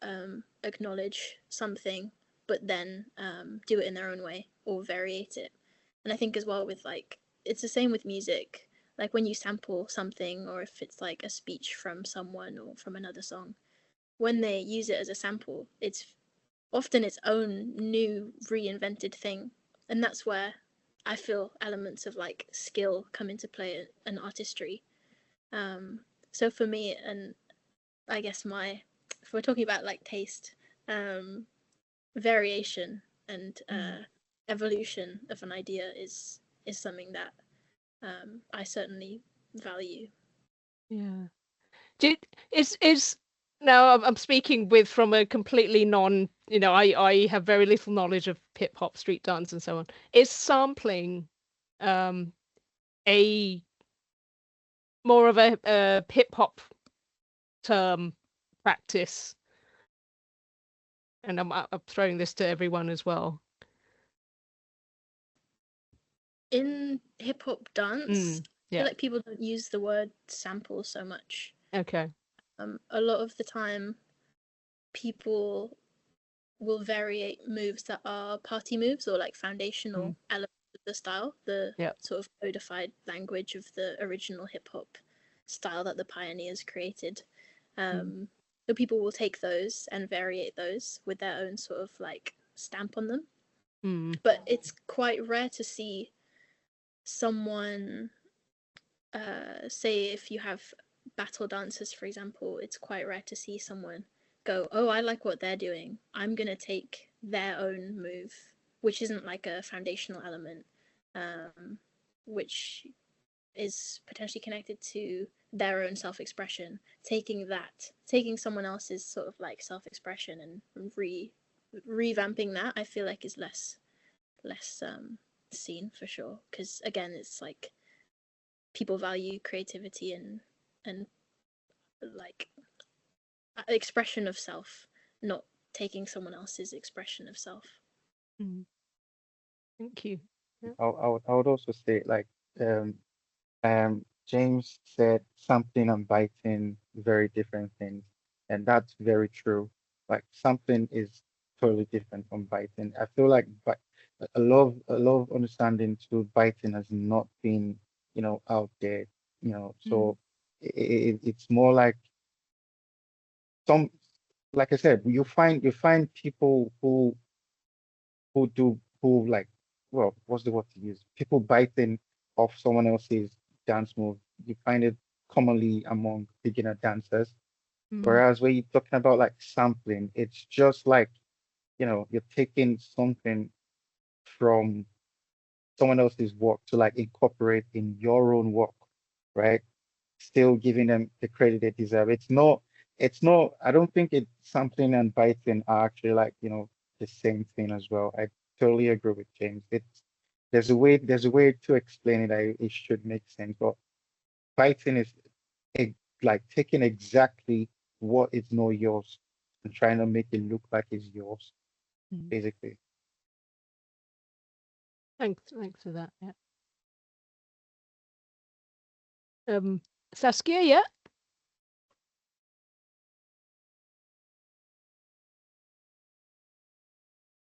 acknowledge something but then do it in their own way or variate it. And I think as well with like, it's the same with music. Like when you sample something or if it's like a speech from someone or from another song, when they use it as a sample, it's often its own new reinvented thing. And that's where I feel elements of like skill come into play and artistry. So for me, and I guess if we're talking about like taste, variation and evolution of an idea is something that I certainly value. Yeah. Is now I'm speaking from a completely I have very little knowledge of hip hop, street dance, and so on. Is sampling a more of a hip hop term practice? And I'm throwing this to everyone as well. In hip hop dance, I yeah. feel like people don't use the word sample so much. Okay. A lot of the time, people will variate moves that are party moves or like foundational elements of the style, the sort of codified language of the original hip hop style that the pioneers created. So people will take those and variate those with their own sort of like stamp on them. But it's quite rare to see someone, say if you have battle dancers, for example, it's quite rare to see someone go, oh, I like what they're doing, I'm gonna take their own move, which isn't like a foundational element, which is potentially connected to their own self-expression, taking someone else's sort of like self-expression and revamping that, I feel like is less seen for sure, because again it's like people value creativity and like expression of self, not taking someone else's expression of self. Thank you. I would also say like James said something and biting very different things, and that's very true. Like sampling is totally different from biting. I feel like a lot of understanding to biting has not been, out there, so it's more like some, like I said, you find people who like, well, what's the word to use? People biting off someone else's dance move. You find it commonly among beginner dancers. Whereas when you're talking about like sampling, it's just like, you're taking something from someone else's work to like incorporate in your own work, right? Still giving them the credit they deserve. It's not, I don't think it sampling and biting are actually like, the same thing as well. I totally agree with James. There's a way to explain it that it should make sense, but biting is like taking exactly what is not yours and trying to make it look like it's yours, basically. Thanks for that. Yeah. Saskia, yeah.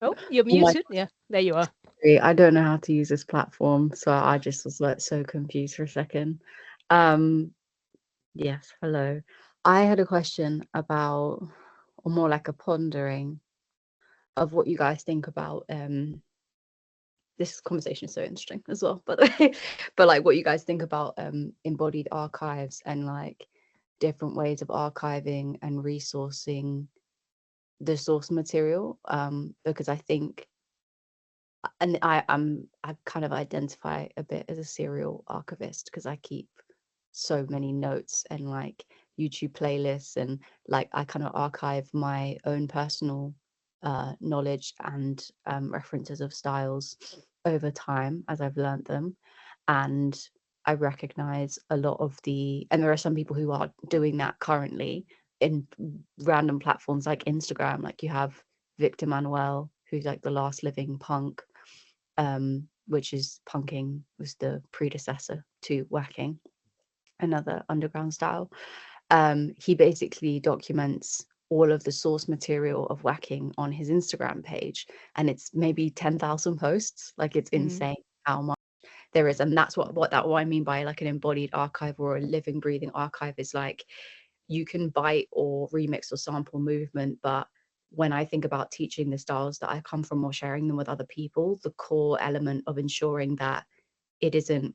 Oh, you're muted. Yeah, there you are. I don't know how to use this platform, so I just was like so confused for a second. Yes, hello. I had a question about, or more like a pondering of what you guys think about this conversation is so interesting as well, by the way, but like what you guys think about embodied archives and like different ways of archiving and resourcing the source material, because I think, and I kind of identify a bit as a serial archivist because I keep so many notes and like YouTube playlists, and like I kind of archive my own personal knowledge and references of styles over time as I've learned them. And I recognize a lot of and there are some people who are doing that currently in random platforms like Instagram. Like you have Victor Manuel, who's like the last living punk, which is punking, was the predecessor to whacking, another underground style. He basically documents all of the source material of whacking on his Instagram page, and it's maybe 10,000 posts. Like it's insane how much there is, and that's what I mean by like an embodied archive or a living, breathing archive. Is like you can bite or remix or sample movement, but when I think about teaching the styles that I come from or sharing them with other people, the core element of ensuring that it isn't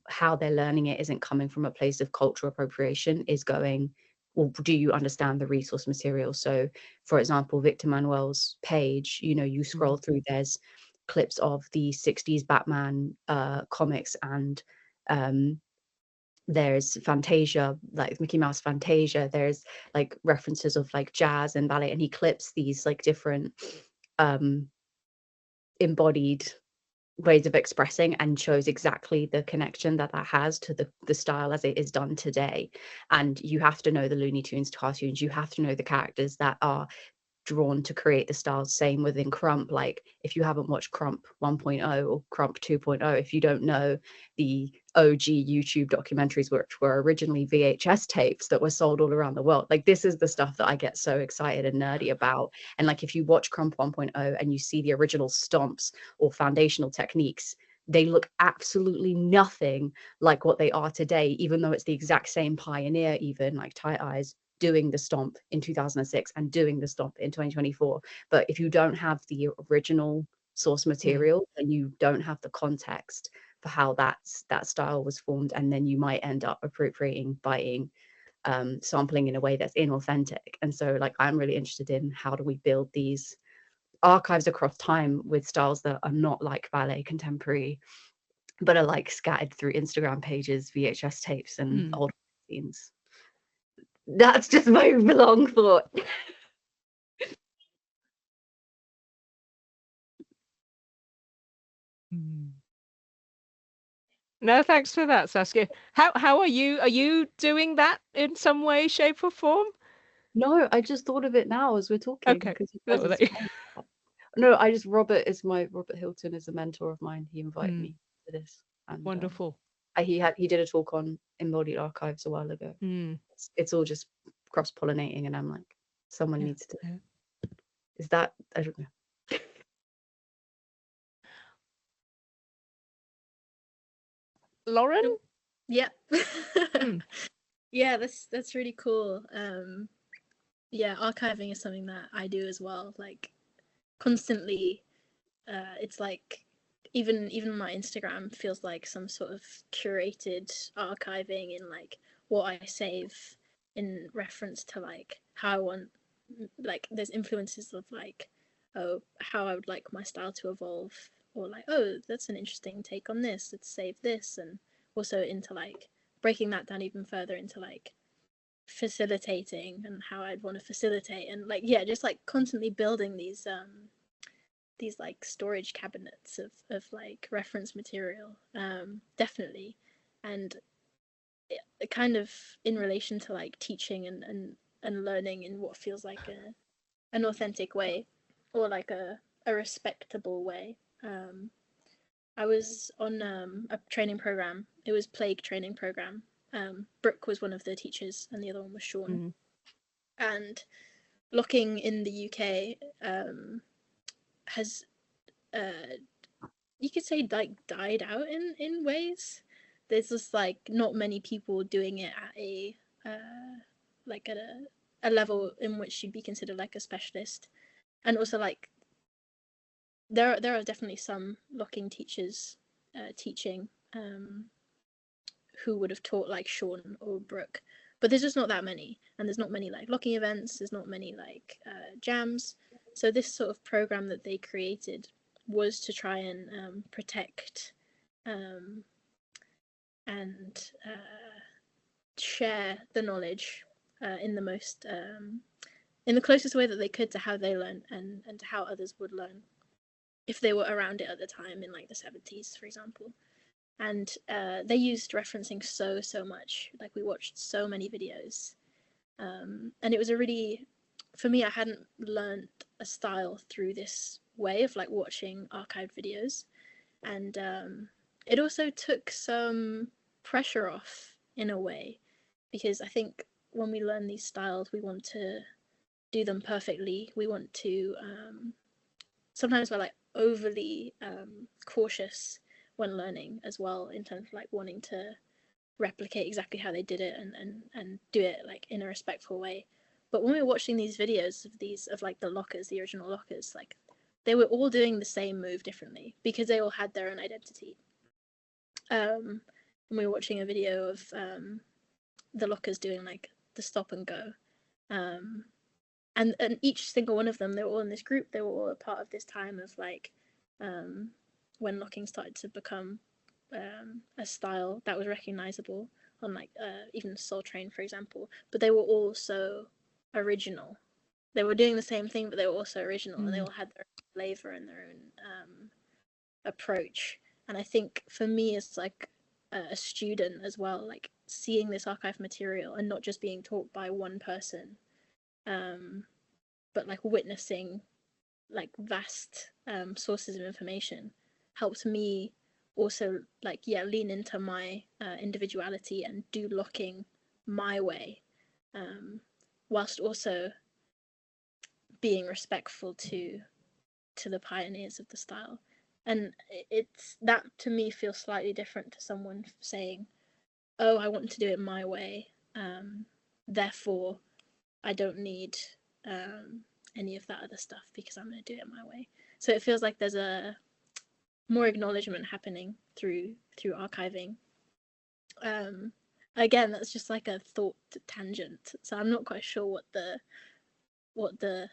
how they're learning it isn't coming from a place of cultural appropriation is going, well, do you understand the resource material? So for example, Victor Manuel's page, you scroll through, there's clips of the 60s Batman comics, and there's Fantasia, like Mickey Mouse Fantasia, there's like references of like jazz and ballet, and he clips these like different embodied ways of expressing and shows exactly the connection that has to the style as it is done today. And you have to know the Looney Tunes cartoons, you have to know the characters that are drawn to create the styles. Same within krump. Like if you haven't watched krump 1.0 or krump 2.0, if you don't know the OG YouTube documentaries, which were originally VHS tapes that were sold all around the world, like this is the stuff that I get so excited and nerdy about. And like if you watch krump 1.0 and you see the original stomps or foundational techniques, they look absolutely nothing like what they are today, even though it's the exact same pioneer, even like Tight Eyes doing the stomp in 2006 and doing the stomp in 2024. But if you don't have the original source material, then you don't have the context for how that style was formed, and then you might end up appropriating, biting, sampling in a way that's inauthentic. And so like I'm really interested in how do we build these archives across time with styles that are not like ballet contemporary, but are like scattered through Instagram pages, VHS tapes, and old scenes. That's just my long thought. No, thanks for that, Saskia. How are you? Are you doing that in some way, shape, or form? No, I just thought of it now as we're talking. Okay. No, Robert Hilton is a mentor of mine. He invited me to this. And, wonderful. He did a talk on embodied archives a while ago. It's all just cross-pollinating, and I'm like someone needs to. Is that? I don't know. Lauren? Yeah. Yeah, that's really cool. Yeah, archiving is something that I do as well, like constantly. It's like even my Instagram feels like some sort of curated archiving in like what I save in reference to like how I want, like there's influences of like, oh, how I would like my style to evolve, or like, oh, that's an interesting take on this, let's save this, and also into like breaking that down even further into like facilitating and how I'd want to facilitate, and like, yeah, just like constantly building these like storage cabinets of like reference material, definitely. And it kind of in relation to like teaching and learning in what feels like an authentic way, or like a respectable way. I was on a training program. It was Plague training program. Brooke was one of the teachers and the other one was Sean. And locking in the UK has you could say like died out in ways. There's just like not many people doing it at a like at a level in which you'd be considered like a specialist. And also like there are definitely some locking teachers teaching who would have taught like Sean or Brooke, but there's just not that many, and there's not many like locking events, there's not many like jams. So this sort of program that they created was to try and protect and share the knowledge in the most in the closest way that they could to how they learn, and to how others would learn if they were around it at the time in like the 70s, for example. And they used referencing so much. Like we watched so many videos, and it was a really, for me, I hadn't learned a style through this way of like watching archived videos, and it also took some pressure off in a way, because I think when we learn these styles, we want to do them perfectly. We want to sometimes we're like overly cautious when learning as well, in terms of like wanting to replicate exactly how they did it and do it like in a respectful way. But when we were watching these videos of like the lockers, the original lockers, like they were all doing the same move differently because they all had their own identity. And we were watching a video of the lockers doing like the stop and go, and each single one of them, they were all in this group, they were all a part of this time of like when locking started to become a style that was recognizable on like even Soul Train, for example. But they were all so original. They were doing the same thing, but they were also original, and they all had their own flavor and their own approach. And I think for me as like a student as well, like seeing this archive material and not just being taught by one person, but like witnessing like vast sources of information helped me also like lean into my individuality and do locking my way, whilst also being respectful to the pioneers of the style. And it's that to me feels slightly different to someone saying, oh, I want to do it my way, therefore I don't need any of that other stuff because I'm going to do it my way. So it feels like there's a more acknowledgement happening through archiving. Again, that's just like a thought tangent, so I'm not quite sure what the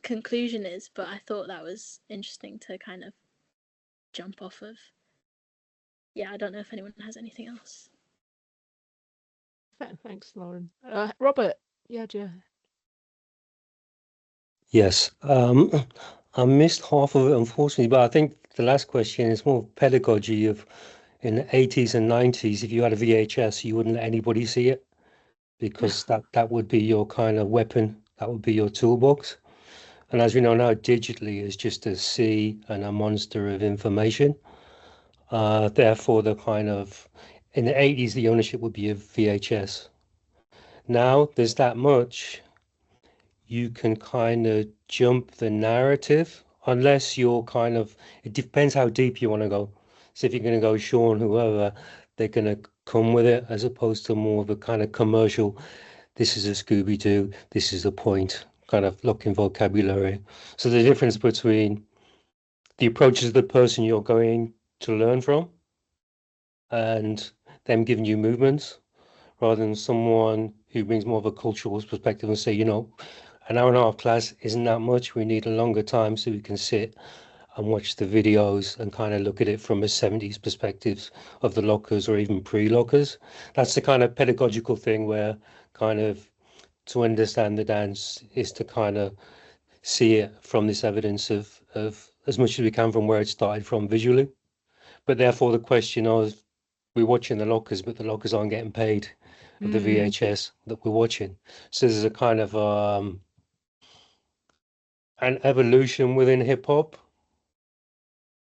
conclusion is, but I thought that was interesting to kind of jump off of. Yeah, I don't know if anyone has anything else. Thanks, Lauren. Robert, yeah. Yes, I missed half of it, unfortunately, but I think the last question is more pedagogy of in the 80s and 90s, if you had a VHS, you wouldn't let anybody see it because that would be your kind of weapon, that would be your toolbox. And as we know now, digitally is just a sea and a monster of information. Therefore, the kind of, in the 80s, the ownership would be of VHS. Now there's that much. you can kind of jump the narrative unless you're kind of, it depends how deep you want to go. So if you're going to go Sean, whoever, they're going to come with it as opposed to more of a kind of commercial, this is a Scooby-Doo, this is the point, kind of looking vocabulary. So the difference between the approaches of the person you're going to learn from and them giving you movements rather than someone who brings more of a cultural perspective and say, you know, an hour and a half class isn't that much. We need a longer time so we can sit and watch the videos and kind of look at it from a 70s perspective of the lockers or even pre-lockers. That's the kind of pedagogical thing where kind of to understand the dance is to kind of see it from this evidence of as much as we can from where it started from visually. But therefore the question of we're watching the lockers, but the lockers aren't getting paid of the VHS that we're watching. So there's a kind of an evolution within hip hop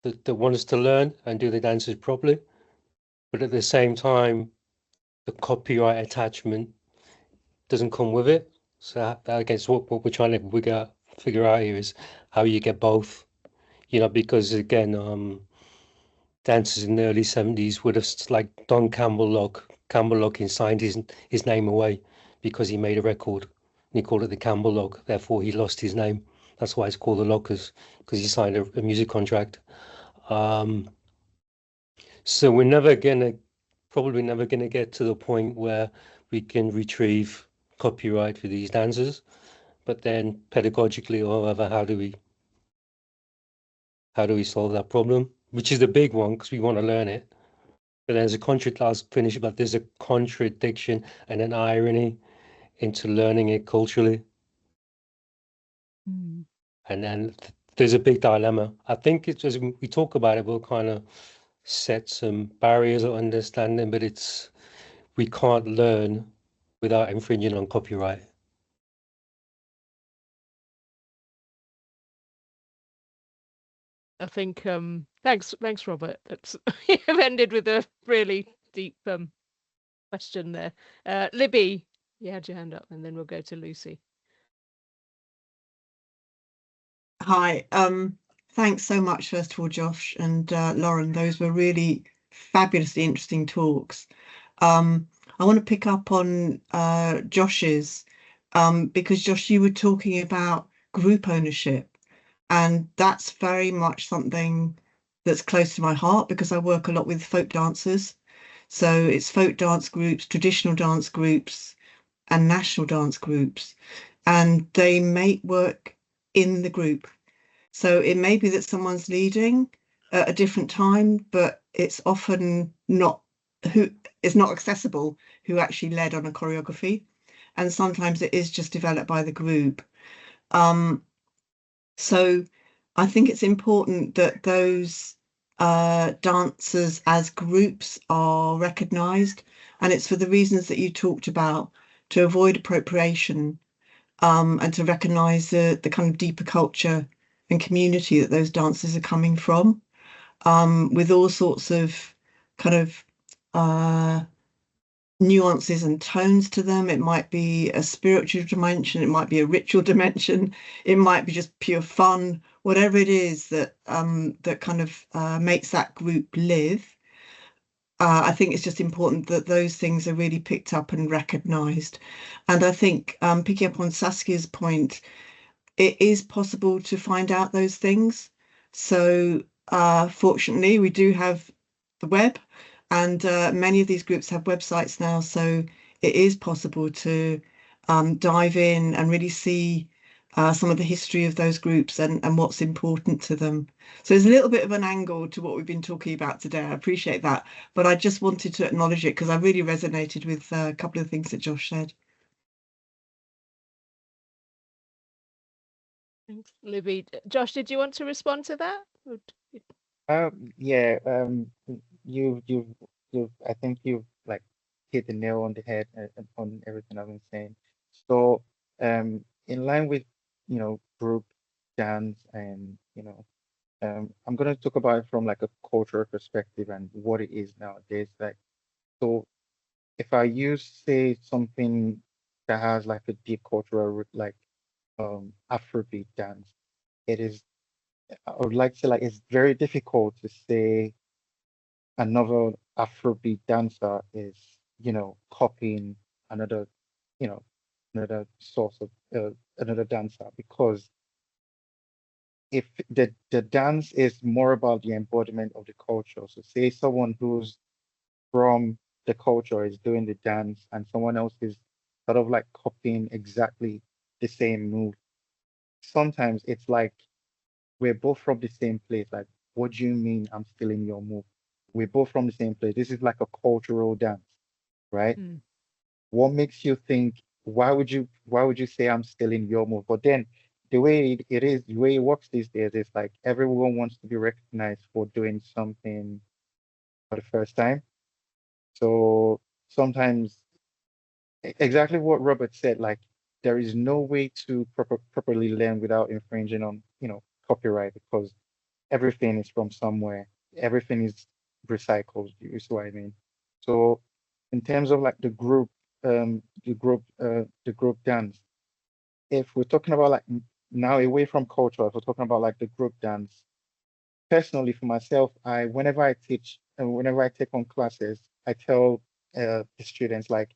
that want us to learn and do the dances properly. But at the same time, the copyright attachment doesn't come with it. So I guess what we're trying to figure out here is how you get both, you know, because again, dancers in the early 70s would have like Don Campbell Lock signed his name away because he made a record and he called it the Campbell Lock. Therefore, he lost his name. That's why it's called the Lockers, because he signed a music contract. So we're probably never gonna get to the point where we can retrieve copyright for these dances. But then pedagogically or however, how do we solve that problem? Which is the big one because we want to learn it. But there's a contradiction and an irony into learning it culturally. And then there's a big dilemma. I think it's as we talk about it, we'll kind of set some barriers of understanding, but we can't learn without infringing on copyright. I think thanks Robert. That's you've ended with a really deep question there. Libby, you had your hand up, and then we'll go to Lucy. Hi, thanks so much, first of all, Josh and Lauren. Those were really fabulously interesting talks. I want to pick up on Josh's, because Josh, you were talking about group ownership, and that's very much something that's close to my heart because I work a lot with folk dancers. So it's folk dance groups, traditional dance groups, and national dance groups, and they make work in the group. So it may be that someone's leading at a different time, but it's often not accessible who actually led on a choreography. And sometimes it is just developed by the group. So I think it's important that those dancers as groups are recognised, and it's for the reasons that you talked about, to avoid appropriation, and to recognise the kind of deeper culture and community that those dancers are coming from, with all sorts of kind of nuances and tones to them. It might be a spiritual dimension, it might be a ritual dimension, it might be just pure fun, whatever it is that that kind of makes that group live. I think it's just important that those things are really picked up and recognised. And I think picking up on Saskia's point, it is possible to find out those things. So fortunately, we do have the web, and many of these groups have websites now. So it is possible to dive in and really see some of the history of those groups and what's important to them. So there's a little bit of an angle to what we've been talking about today. I appreciate that. But I just wanted to acknowledge it because I really resonated with a couple of things that Josh said. Thanks, Libby. Josh, did you want to respond to that? Yeah. I think you've like hit the nail on the head on everything I've been saying. So, in line with group dance and I'm gonna talk about it from like a cultural perspective and what it is nowadays. Like, so if I use say something that has like a deep cultural like Afrobeat dance. It is, I would like to say, like, it's very difficult to say another Afrobeat dancer is, copying another, you know, another source of another dancer, because if the dance is more about the embodiment of the culture. So say someone who's from the culture is doing the dance and someone else is sort of like copying exactly the same move. Sometimes it's like we're both from the same place. Like, what do you mean I'm stealing your move? We're both from the same place. This is like a cultural dance, right? Mm. What makes you think, why would you say I'm stealing your move? But then the way it is, the way it works these days is like everyone wants to be recognized for doing something for the first time. So sometimes exactly what Robert said, like there is no way to properly learn without infringing on, copyright, because everything is from somewhere. Everything is recycled. You see what I mean? So in terms of like the group dance, if we're talking about like now away from culture, if we're talking about like the group dance, personally for myself, whenever I teach and whenever I take on classes, I tell the students like,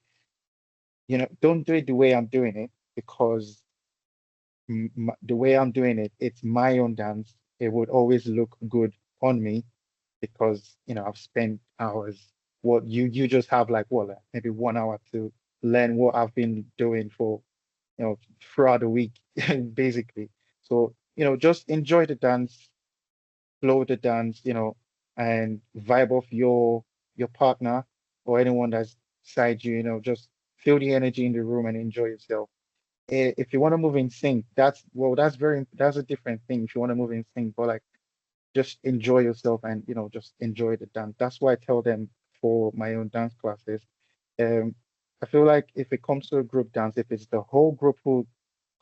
don't do it the way I'm doing it, because the way I'm doing it, it's my own dance. It would always look good on me because I've spent hours. What you just have like what, like maybe 1 hour to learn what I've been doing for throughout the week, basically. So just enjoy the dance, flow the dance, and vibe off your partner or anyone that's beside you. Just feel the energy in the room and enjoy yourself. If you want to move in sync, that's a different thing. If you want to move in sync, but like just enjoy yourself and just enjoy the dance. That's why I tell them for my own dance classes. Um, I feel like if it comes to a group dance, if it's the whole group who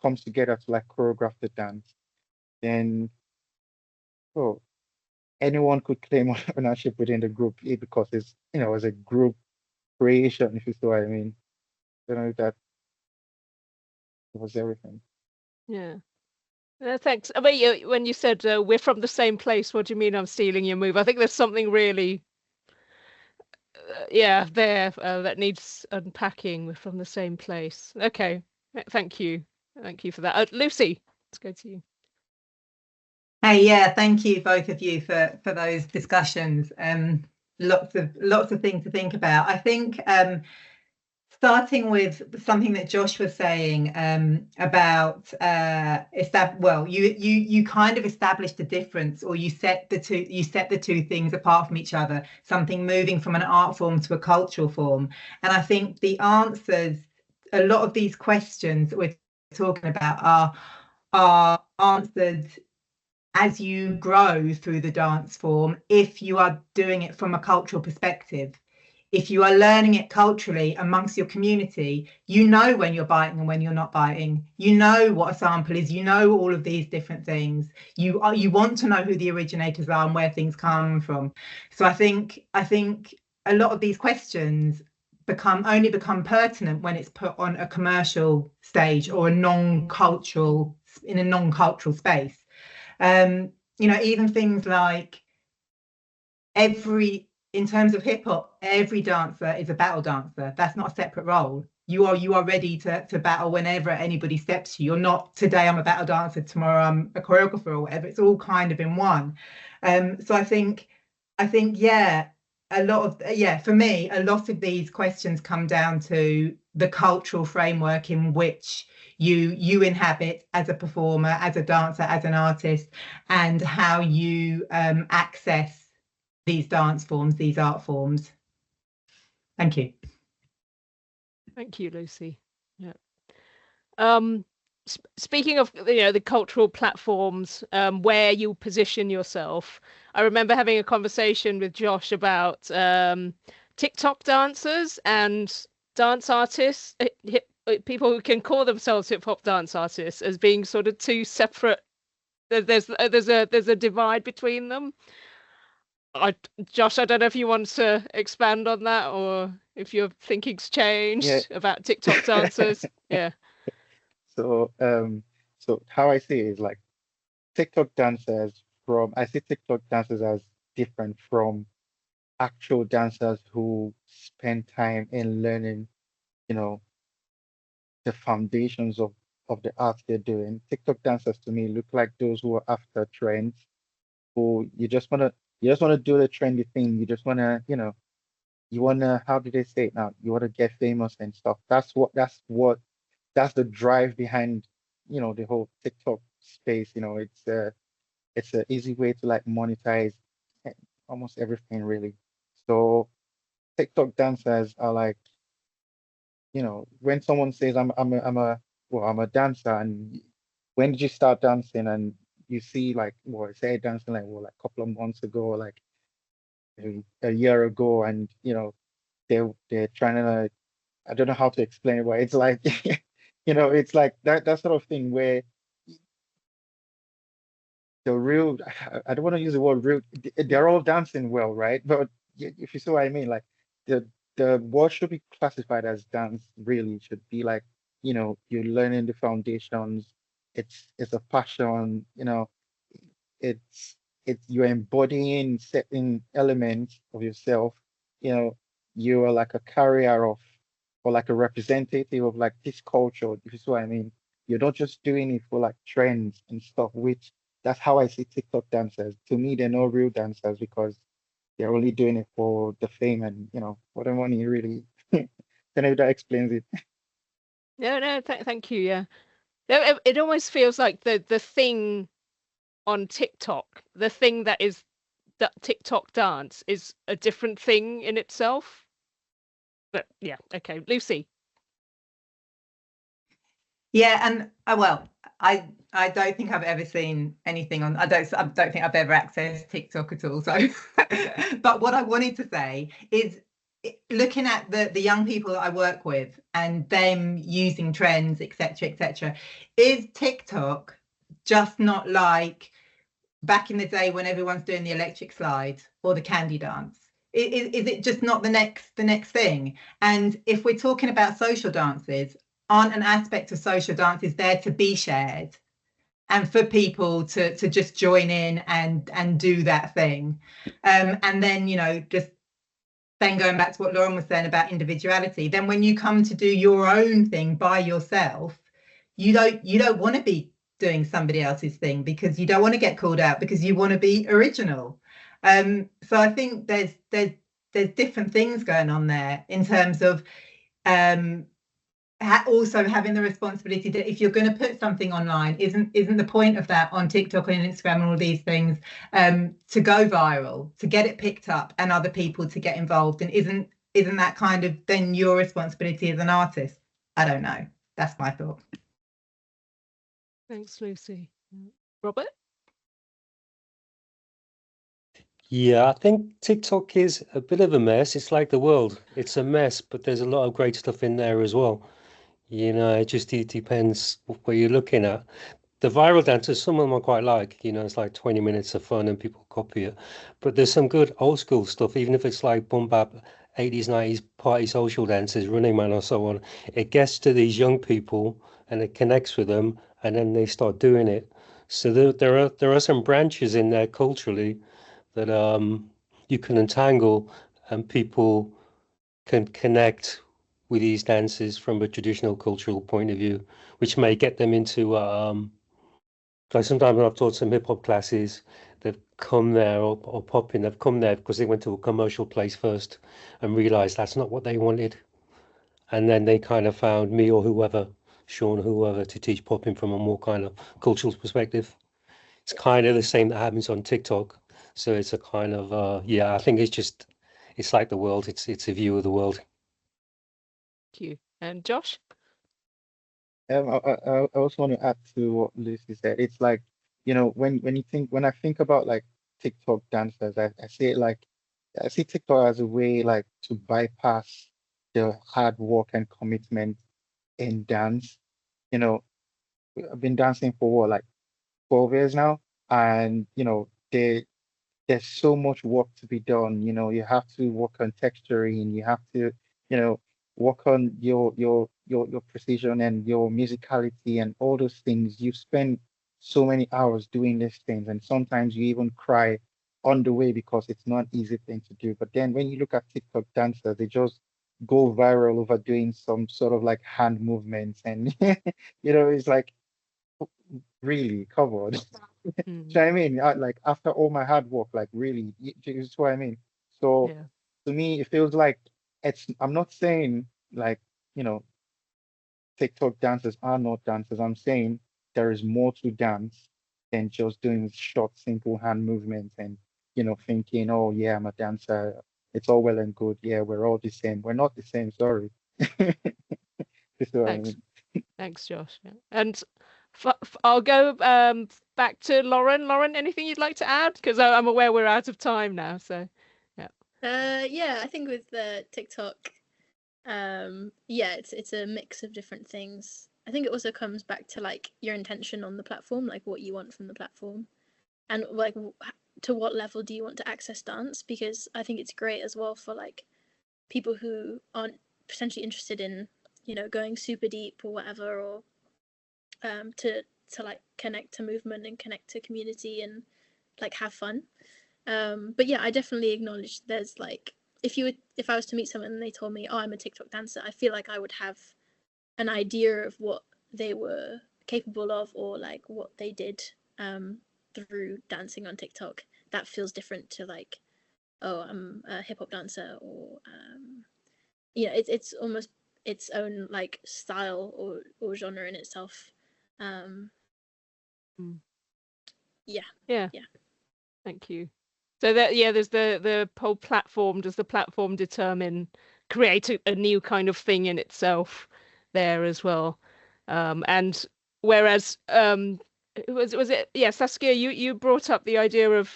comes together to like choreograph the dance, then oh, anyone could claim ownership within the group because it's it's a group creation, if you see what I mean. That was everything. Yeah. Thanks. I mean, when you said we're from the same place, what do you mean I'm stealing your move? I think there's something really, there that needs unpacking. We're from the same place. Okay. Thank you. Thank you for that. Lucy, let's go to you. Hey, yeah, thank you both of you for those discussions. Lots of things to think about. I think starting with something that Josh was saying about you kind of established a difference, or you set the two things apart from each other, something moving from an art form to a cultural form. And I think the answers, a lot of these questions that we're talking about are answered as you grow through the dance form, if you are doing it from a cultural perspective. If you are learning it culturally amongst your community, you know when you're biting and when you're not biting. You know what a sample is. You know all of these different things. You want to know who the originators are and where things come from. So I think a lot of these questions only become pertinent when it's put on a commercial stage or in a non-cultural space. Even things like in terms of hip hop, every dancer is a battle dancer. That's not a separate role. You are ready to battle whenever anybody steps to you. You're not, today I'm a battle dancer, tomorrow I'm a choreographer or whatever. It's all kind of in one. So I think for me, a lot of these questions come down to the cultural framework in which you inhabit as a performer, as a dancer, as an artist, and how you access these dance forms, these art forms. Thank you. Thank you, Lucy. Yeah. Speaking of the cultural platforms where you position yourself, I remember having a conversation with Josh about TikTok dancers and dance artists, people who can call themselves hip hop dance artists, as being sort of two separate. There's a divide between them. Josh, I don't know if you want to expand on that, or if your thinking's changed about TikTok dancers. Yeah. So So how I see it is like TikTok dancers I see TikTok dancers as different from actual dancers who spend time in learning, you know, the foundations of the art they're doing. TikTok dancers to me look like those who are after trends, who you just wanna do the trendy thing. You just wanna, you wanna, how do they say it now? You wanna get famous and stuff. That's the drive behind, the whole TikTok space. It's an easy way to like monetize eh, almost everything really. So TikTok dancers are like, when someone says I'm a dancer, and when did you start dancing? And you see like, well, say dancing like, well, like a couple of months ago, or like a year ago, and they're trying to, I don't know how to explain it, but it's like, it's like that sort of thing where the real, I don't want to use the word real, they're all dancing well, right? But if you see what I mean, like the what should be classified as dance really should be like, you're learning the foundations. It's a passion, it's you're embodying certain elements of yourself. You are like a carrier of, or like a representative of like this culture, if you see what I mean. You're not just doing it for like trends and stuff, which that's how I see TikTok dancers. To me, they're not real dancers because they're only doing it for the fame and for the money, really. Don't know if that explains it. No, thank you. Yeah, it almost feels like the thing on TikTok, the thing that is that TikTok dance is a different thing in itself. But yeah, okay, Lucy. Yeah, and well, I don't think I've ever seen anything on. I don't think I've ever accessed TikTok at all. So, but what I wanted to say is, looking at the young people that I work with and them using trends, etc., is TikTok just not like back in the day when everyone's doing the electric slide or the candy dance? Is it just not the next thing? And if we're talking about social dances, aren't an aspect of social dances there to be shared and for people to just join in and do that thing? And then, just then going back to what Lauren was saying about individuality, then when you come to do your own thing by yourself, you don't want to be doing somebody else's thing because you don't want to get called out, because you want to be original. So I think there's different things going on there in terms of also having the responsibility that if you're going to put something online, isn't the point of that on TikTok and Instagram and all these things to go viral, to get it picked up and other people to get involved? And isn't that kind of then your responsibility as an artist? I don't know. That's my thought. Thanks, Lucy. Robert? Yeah, I think TikTok is a bit of a mess. It's like the world. It's a mess, but there's a lot of great stuff in there as well. It depends what you're looking at. The viral dances, some of them I quite like. It's like 20 minutes of fun and people copy it. But there's some good old school stuff, even if it's like boom bap, 80s, 90s party social dances, Running Man or so on. It gets to these young people and it connects with them, and then they start doing it. So there are some branches in there culturally that you can untangle, and people can connect with these dances from a traditional cultural point of view, which may get them into like sometimes when I've taught some hip hop classes, they've come there or popping, they've come there because they went to a commercial place first and realized that's not what they wanted. And then they kind of found me or whoever, Sean, whoever, to teach popping from a more kind of cultural perspective. It's kind of the same that happens on TikTok. So it's a kind of, I think it's like the world. It's a view of the world. Thank you. And Josh? I also want to add to what Lucy said. It's like, when I think about like TikTok dancers, I see it like, I see TikTok as a way like to bypass the hard work and commitment in dance. I've been dancing for what, like 12 years now, and there's so much work to be done. You have to work on texturing, you have to, work on your precision and your musicality and all those things. You spend so many hours doing these things, and sometimes you even cry on the way because it's not an easy thing to do. But then when you look at TikTok dancers, they just go viral over doing some sort of like hand movements, and it's like, really, come on. Do you know what I mean? Like after all my hard work, like really, do you see what I mean? So Yeah. to me, it feels like I'm not saying like, TikTok dancers are not dancers. I'm saying there is more to dance than just doing short, simple hand movements and, thinking, oh yeah, I'm a dancer. It's all well and good. Yeah, we're all the same. We're not the same, sorry. This is what I Thanks. mean. Thanks, Josh. Yeah. And I'll go back to Lauren. Lauren, anything you'd like to add? Because I'm aware we're out of time now. So, yeah. Yeah, I think with TikTok, yeah, it's a mix of different things. I think it also comes back to like your intention on the platform, like what you want from the platform, and like to what level do you want to access dance? Because I think it's great as well for like people who aren't potentially interested in, going super deep or whatever, or to like connect to movement and connect to community and like have fun. But yeah, I definitely acknowledge there's like, if I was to meet someone and they told me, oh, I'm a TikTok dancer, I feel like I would have an idea of what they were capable of, or like what they did through dancing on TikTok. That feels different to like, oh, I'm a hip hop dancer, or it's almost its own like style or genre in itself. Yeah. Thank you. So there's the whole platform. Does the platform create a new kind of thing in itself there as well? And whereas was it, yeah, Saskia, you brought up the idea of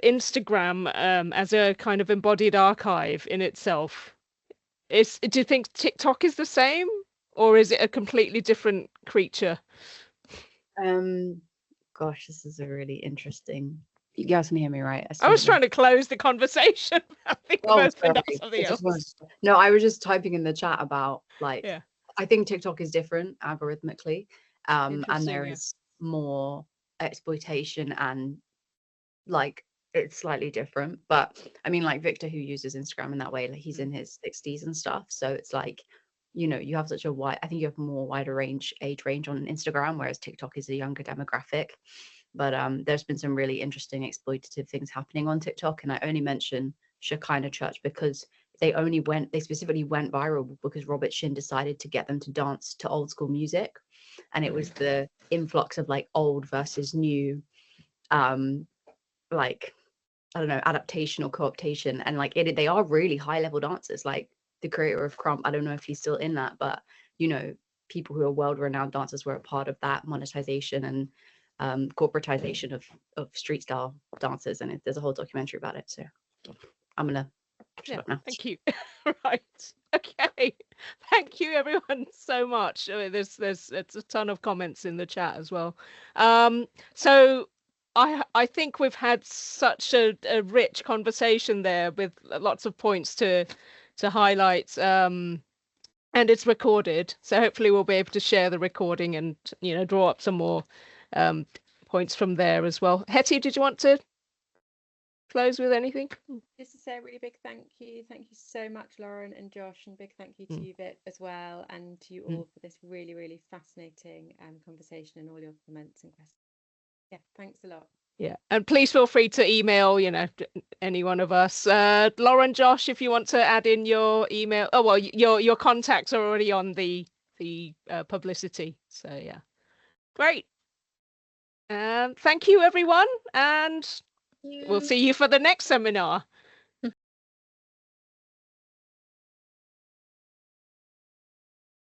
Instagram as a kind of embodied archive in itself. Do you think TikTok is the same, or is it a completely different creature? Gosh, this is a really interesting. You guys can hear me, right? I was trying to close the conversation. I think something else. No, I was just typing in the chat about like, yeah. I think TikTok is different algorithmically, and there is more exploitation and like it's slightly different. But I mean, like Victor, who uses Instagram in that way, like he's in his 60s and stuff, so it's like, you have such a wide, I think you have more wider age range on Instagram, whereas TikTok is a younger demographic. But there's been some really interesting exploitative things happening on TikTok, and I only mention Shekinah Church because they specifically went viral because Robert Shin decided to get them to dance to old school music, and it was the influx of like old versus new, like, I don't know, adaptation or co-optation, and like they are really high level dancers. Like the creator of Krump, I don't know if he's still in that, but people who are world renowned dancers were a part of that monetization and corporatization of street style dancers, and there's a whole documentary about it. So I'm gonna shut up now. Thank you. Right. Okay. Thank you everyone so much. I mean, there's it's a ton of comments in the chat as well. So I think we've had such a rich conversation there with lots of points to highlight. And it's recorded, so hopefully we'll be able to share the recording and draw up some more points from there as well. Hetty, did you want to close with anything? Just to say a really big thank you so much, Lauren and Josh, and big thank you to you, Vic, as well, and to you all for this really, really fascinating conversation and all your comments and questions. Yeah, thanks a lot. Yeah, and please feel free to email, any one of us. Lauren, Josh, if you want to add in your email. Oh well, your contacts are already on the publicity. So yeah, great. Thank you, everyone, and we'll see you for the next seminar.